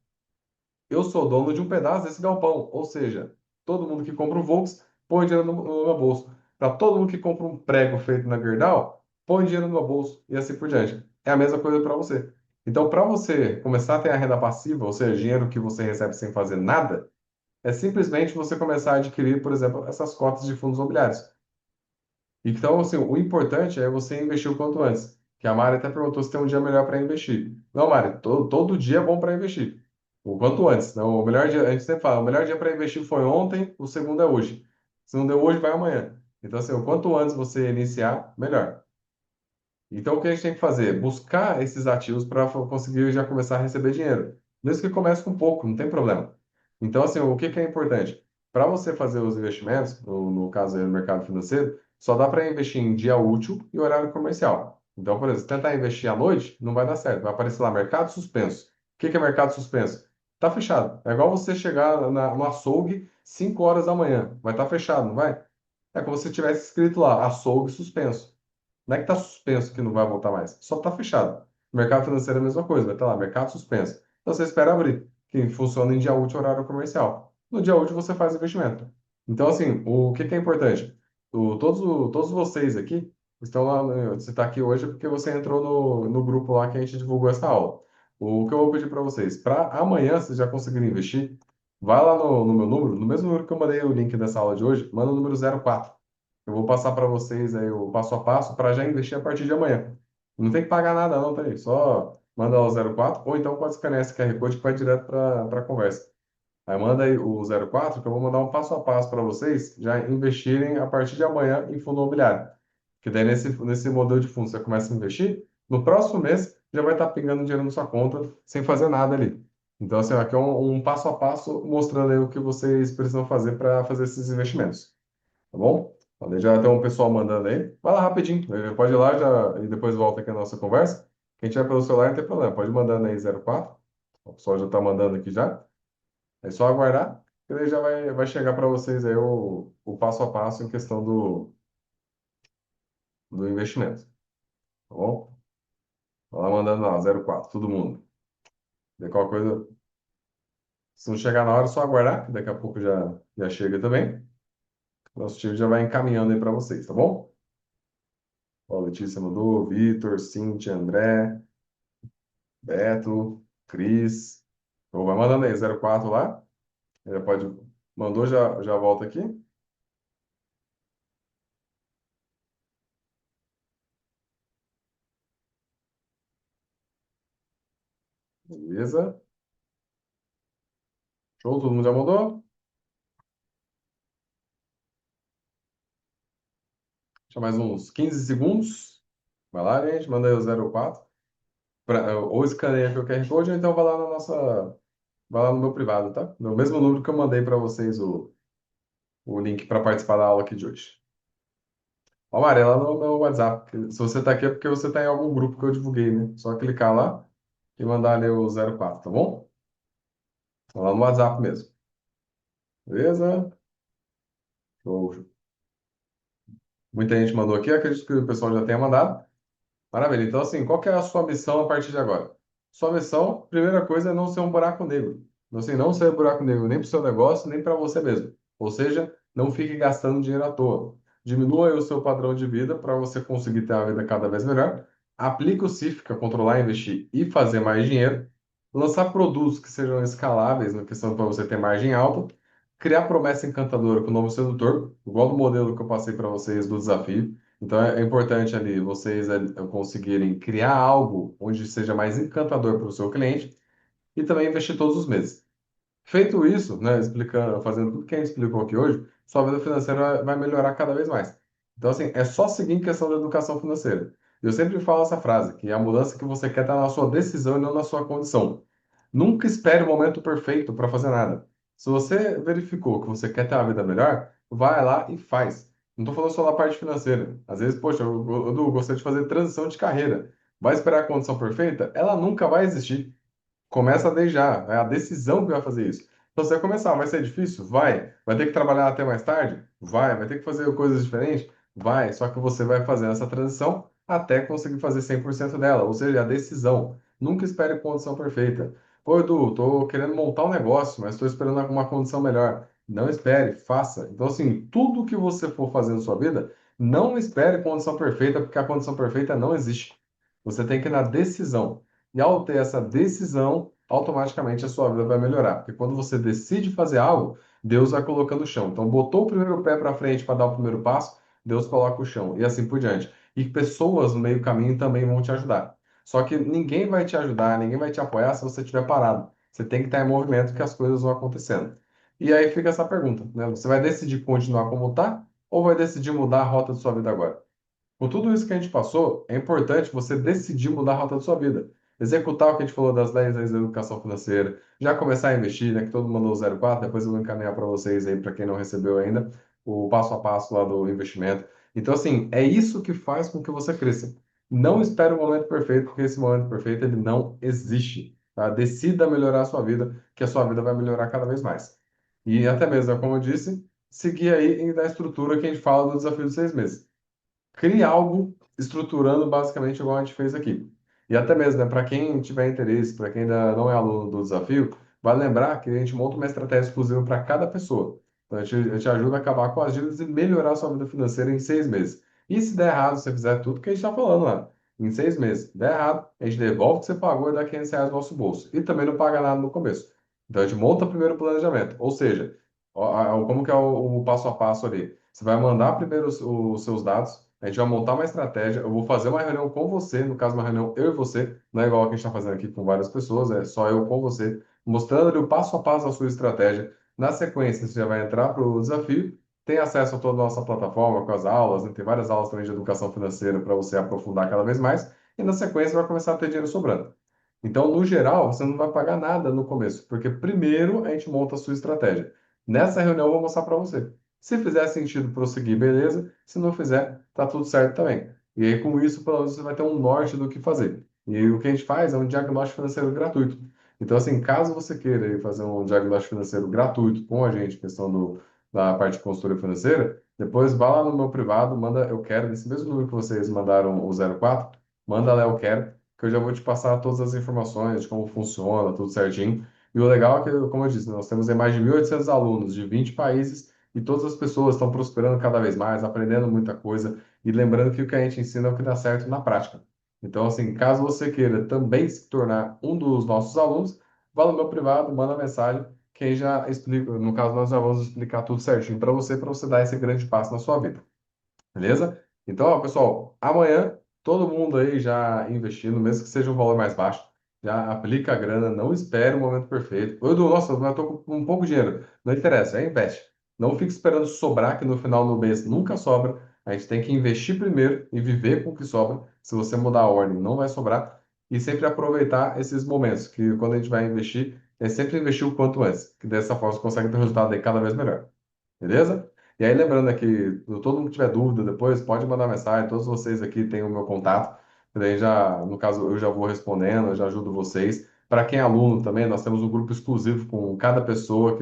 Eu sou dono de um pedaço desse galpão. Ou seja, todo mundo que compra um Volks põe dinheiro no meu bolso. Para todo mundo que compra um prego feito na Gerdau, põe dinheiro no meu bolso. E assim por diante. É a mesma coisa para você. Então, para você começar a ter a renda passiva, ou seja, dinheiro que você recebe sem fazer nada, é simplesmente você começar a adquirir, por exemplo, essas cotas de fundos imobiliários. Então, assim, o importante é você investir o quanto antes. Que a Mari até perguntou se tem um dia melhor para investir. Não, Mari, todo dia é bom para investir. O quanto antes. Não, o melhor dia, a gente sempre fala, o melhor dia para investir foi ontem, o segundo é hoje. Se não deu hoje, vai amanhã. Então, assim, o quanto antes você iniciar, melhor. Então, o que a gente tem que fazer? Buscar esses ativos para conseguir já começar a receber dinheiro. Mesmo que comece com pouco, não tem problema. Então, assim, o que que é importante? Para você fazer os investimentos, no caso aí no mercado financeiro, só dá para investir em dia útil e horário comercial. Então, por exemplo, se tentar investir à noite, não vai dar certo. Vai aparecer lá, mercado suspenso. O que que é mercado suspenso? Tá fechado. É igual você chegar no açougue 5 horas da manhã. Vai estar fechado, não vai? É como se tivesse escrito lá, açougue suspenso. Não é que está suspenso que não vai voltar mais. Só está fechado. Mercado financeiro é a mesma coisa. Vai estar lá, mercado suspenso. Então você espera abrir, que funciona em dia útil, horário comercial. No dia útil você faz investimento. Então, assim, o que que é importante? Todos vocês aqui estão lá, você está aqui hoje porque você entrou no grupo lá que a gente divulgou essa aula. O que eu vou pedir para vocês, para amanhã vocês já conseguirem investir, vai lá no meu número, no mesmo número que eu mandei o link dessa aula de hoje, manda o número 04. Eu vou passar para vocês aí o passo a passo para já investir a partir de amanhã. Não tem que pagar nada não, tá aí? Só manda o 04 ou então pode escanear esse QR Code que vai direto para a conversa. Aí manda aí o 04 que eu vou mandar um passo a passo para vocês já investirem a partir de amanhã em fundo imobiliário. Que daí nesse modelo de fundo você começa a investir, no próximo mês já vai estar pingando dinheiro na sua conta sem fazer nada ali. Então, assim, aqui é um passo a passo mostrando aí o que vocês precisam fazer para fazer esses investimentos. Tá bom? Então, já tem um pessoal mandando aí. Vai lá rapidinho. Pode ir lá já, e depois volta aqui a nossa conversa. Quem tiver pelo celular não tem problema. Pode ir mandando aí 04. O pessoal já está mandando aqui já. É só aguardar. Que daí já vai chegar para vocês aí o passo a passo em questão do investimento. Tá bom? Vai lá mandando lá, 04, todo mundo. De qualquer coisa, se não chegar na hora, é só aguardar, que daqui a pouco já chega também. Nosso time já vai encaminhando aí para vocês, tá bom? Ó, Letícia mandou, Vitor, Cintia, André, Beto, Cris. Então, vai mandando aí, 04 lá. Já pode. Mandou, já volta aqui. Beleza. Show, todo mundo já mandou? Deixa mais uns 15 segundos. Vai lá, gente, manda aí o 04. Ou escaneia aqui o QR Code, ou então vai lá na nossa. Vai lá no meu privado, tá? No mesmo número que eu mandei para vocês o link para participar da aula aqui de hoje. Ó, Mari, é lá no WhatsApp. Se você está aqui é porque você está em algum grupo que eu divulguei, né? Só clicar lá e mandar ali o 04, tá bom? Tá lá no WhatsApp mesmo. Beleza? Show. Muita gente mandou aqui, acredito que o pessoal já tenha mandado. Maravilha. Então, assim, qual que é a sua missão a partir de agora? Sua missão, primeira coisa, é não ser um buraco negro. Assim, não ser um buraco negro nem para o seu negócio, nem para você mesmo. Ou seja, não fique gastando dinheiro à toa. Diminua aí o seu padrão de vida para você conseguir ter uma vida cada vez melhor. Aplique o CIF, que é controlar, investir e fazer mais dinheiro. Lançar produtos que sejam escaláveis na questão para você ter margem alta. Criar promessa encantadora com o nome sedutor, igual do modelo que eu passei para vocês do desafio. Então é importante ali vocês conseguirem criar algo onde seja mais encantador para o seu cliente e também investir todos os meses. Feito isso, né, explicando, fazendo tudo que a gente explicou aqui hoje, sua vida financeira vai melhorar cada vez mais. Então, assim, é só seguir em questão da educação financeira. Eu sempre falo essa frase, que a mudança que você quer está na sua decisão e não na sua condição. Nunca espere o momento perfeito para fazer nada. Se você verificou que você quer ter uma vida melhor, vai lá e faz. Não estou falando só da parte financeira. Às vezes, poxa, eu gostaria de fazer transição de carreira. Vai esperar a condição perfeita? Ela nunca vai existir. Começa desde já, é a decisão que vai fazer isso. Então, você vai começar, vai ser difícil? Vai. Vai ter que trabalhar até mais tarde? Vai. Vai ter que fazer coisas diferentes? Vai. Só que você vai fazer essa transição até conseguir fazer 100% dela, ou seja, a decisão. Nunca espere condição perfeita. Pô, Edu, tô querendo montar um negócio, mas estou esperando uma condição melhor. Não espere, faça. Então, assim, tudo que você for fazer na sua vida, não espere condição perfeita, porque a condição perfeita não existe. Você tem que ir na decisão. E ao ter essa decisão, automaticamente a sua vida vai melhorar. Porque quando você decide fazer algo, Deus vai colocando o chão. Então, botou o primeiro pé para frente para dar o primeiro passo, Deus coloca o chão. E assim por diante. E pessoas no meio do caminho também vão te ajudar. Só que ninguém vai te ajudar, ninguém vai te apoiar se você estiver parado. Você tem que estar em movimento que as coisas vão acontecendo. E aí fica essa pergunta, né? Você vai decidir continuar como está ou vai decidir mudar a rota de sua vida agora? Com tudo isso que a gente passou, é importante você decidir mudar a rota da sua vida. Executar o que a gente falou das 10 leis da educação financeira, já começar a investir, né? Que todo mundo mandou o 04, depois eu vou encaminhar para vocês aí, para quem não recebeu ainda, o passo a passo lá do investimento. Então, assim, é isso que faz com que você cresça. Não espere o momento perfeito, porque esse momento perfeito ele não existe. Tá? Decida melhorar a sua vida, que a sua vida vai melhorar cada vez mais. E até mesmo, como eu disse, seguir aí na estrutura que a gente fala do desafio de 6 meses. Crie algo estruturando basicamente igual a gente fez aqui. E até mesmo, né, para quem tiver interesse, para quem ainda não é aluno do desafio, vale lembrar que a gente monta uma estratégia exclusiva para cada pessoa. Então, a gente ajuda a acabar com as dívidas e melhorar a sua vida financeira em 6 meses. E se der errado, se você fizer tudo que a gente está falando lá, em 6 meses, der errado, a gente devolve o que você pagou e dá R$ 500 no nosso bolso. E também não paga nada no começo. Então, a gente monta primeiro o planejamento. Ou seja, como que é o passo a passo ali? Você vai mandar primeiro os seus dados, a gente vai montar uma estratégia. Eu vou fazer uma reunião com você, no caso, uma reunião eu e você, não é igual a que a gente está fazendo aqui com várias pessoas, é só eu com você, mostrando ali o passo a passo da sua estratégia. Na sequência, você já vai entrar para o desafio, tem acesso a toda a nossa plataforma com as aulas, né? Tem várias aulas também de educação financeira para você aprofundar cada vez mais, e na sequência vai começar a ter dinheiro sobrando. Então, no geral, você não vai pagar nada no começo, porque primeiro a gente monta a sua estratégia. Nessa reunião eu vou mostrar para você. Se fizer sentido prosseguir, beleza. Se não fizer, tá tudo certo também. E aí, com isso, pelo menos você vai ter um norte do que fazer. E o que a gente faz é um diagnóstico financeiro gratuito. Então, assim, caso você queira aí fazer um diagnóstico financeiro gratuito com a gente, questão da parte de consultoria financeira, depois vá lá no meu privado, manda eu quero, nesse mesmo número que vocês mandaram o 04, manda lá eu quero, que eu já vou te passar todas as informações de como funciona, tudo certinho. E o legal é que, como eu disse, nós temos aí mais de 1.800 alunos de 20 países e todas as pessoas estão prosperando cada vez mais, aprendendo muita coisa e lembrando que o que a gente ensina é o que dá certo na prática. Então, assim, caso você queira também se tornar um dos nossos alunos, vá no meu privado, manda mensagem, que aí já explico. No caso, nós já vamos explicar tudo certinho para você dar esse grande passo na sua vida. Beleza? Então, ó, pessoal, amanhã todo mundo aí já investindo, mesmo que seja um valor mais baixo, já aplica a grana, não espere o momento perfeito. Nossa, eu tô com um pouco de dinheiro. Não interessa, investe. Não fique esperando sobrar, que no final do mês nunca sobra. A gente tem que investir primeiro e viver com o que sobra. Se você mudar a ordem, não vai sobrar. E sempre aproveitar esses momentos, que quando a gente vai investir, é sempre investir o quanto antes, que dessa forma você consegue ter um resultado aí cada vez melhor. Beleza? E aí, lembrando aqui, todo mundo que tiver dúvida depois, pode mandar mensagem. Todos vocês aqui têm o meu contato. E daí já, no caso, eu já vou respondendo, eu já ajudo vocês. Para quem é aluno também, nós temos um grupo exclusivo com cada pessoa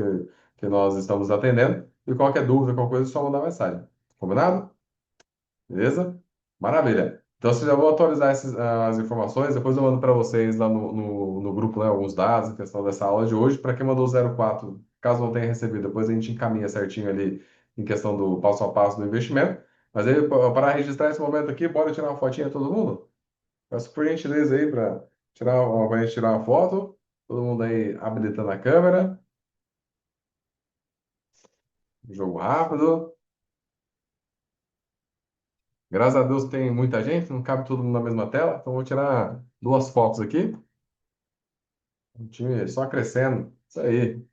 que nós estamos atendendo. E qualquer dúvida, qualquer coisa, é só mandar mensagem. Combinado? Beleza? Maravilha. Então, você já vou atualizar as informações, depois eu mando para vocês lá no grupo, né, alguns dados em questão dessa aula de hoje. Para quem mandou 04, caso não tenha recebido, depois a gente encaminha certinho ali em questão do passo a passo do investimento. Mas aí, para registrar esse momento aqui, bora tirar uma fotinha todo mundo? Peço por gentileza aí para a gente tirar uma foto. Todo mundo aí habilitando a câmera. Jogo rápido. Graças a Deus tem muita gente, não cabe todo mundo na mesma tela, então vou tirar duas fotos aqui. O time só crescendo. Isso aí.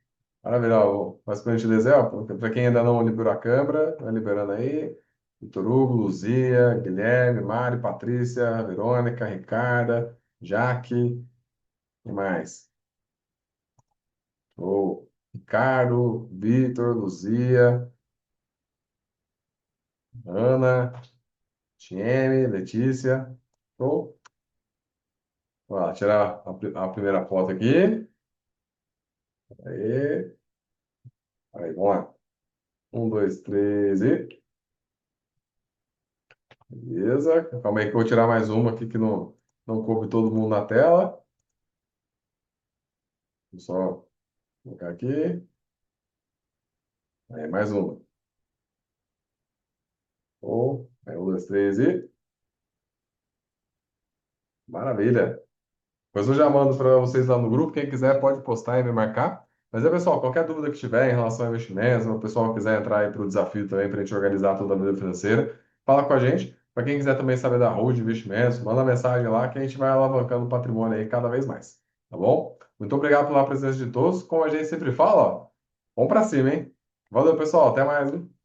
Maravilhoso. Mas por gentileza, para quem ainda não liberou a câmera, vai liberando aí. Vitor Hugo, Luzia, Guilherme, Mari, Patrícia, Verônica, Ricarda, Jaque, e mais? Ricardo, Vitor, Luzia, Ana, Tieme, Letícia. Show. Vamos lá, tirar a primeira foto aqui. Aí, aí, vamos lá. Um, dois, três e. Beleza. Calma aí que eu vou tirar mais uma aqui que não coube todo mundo na tela. Vou só colocar aqui. Aí, mais uma. Aí, um, dois, três e. Maravilha. Depois eu já mando para vocês lá no grupo. Quem quiser pode postar e me marcar. Mas é, pessoal, qualquer dúvida que tiver em relação a investimentos, ou o pessoal quiser entrar aí para o desafio também, para a gente organizar toda a vida financeira, fala com a gente. Para quem quiser também saber da Road de investimentos, manda mensagem lá que a gente vai alavancando o patrimônio aí cada vez mais. Tá bom? Muito obrigado pela presença de todos. Como a gente sempre fala, ó, vamos para cima, hein? Valeu, pessoal. Até mais, hein?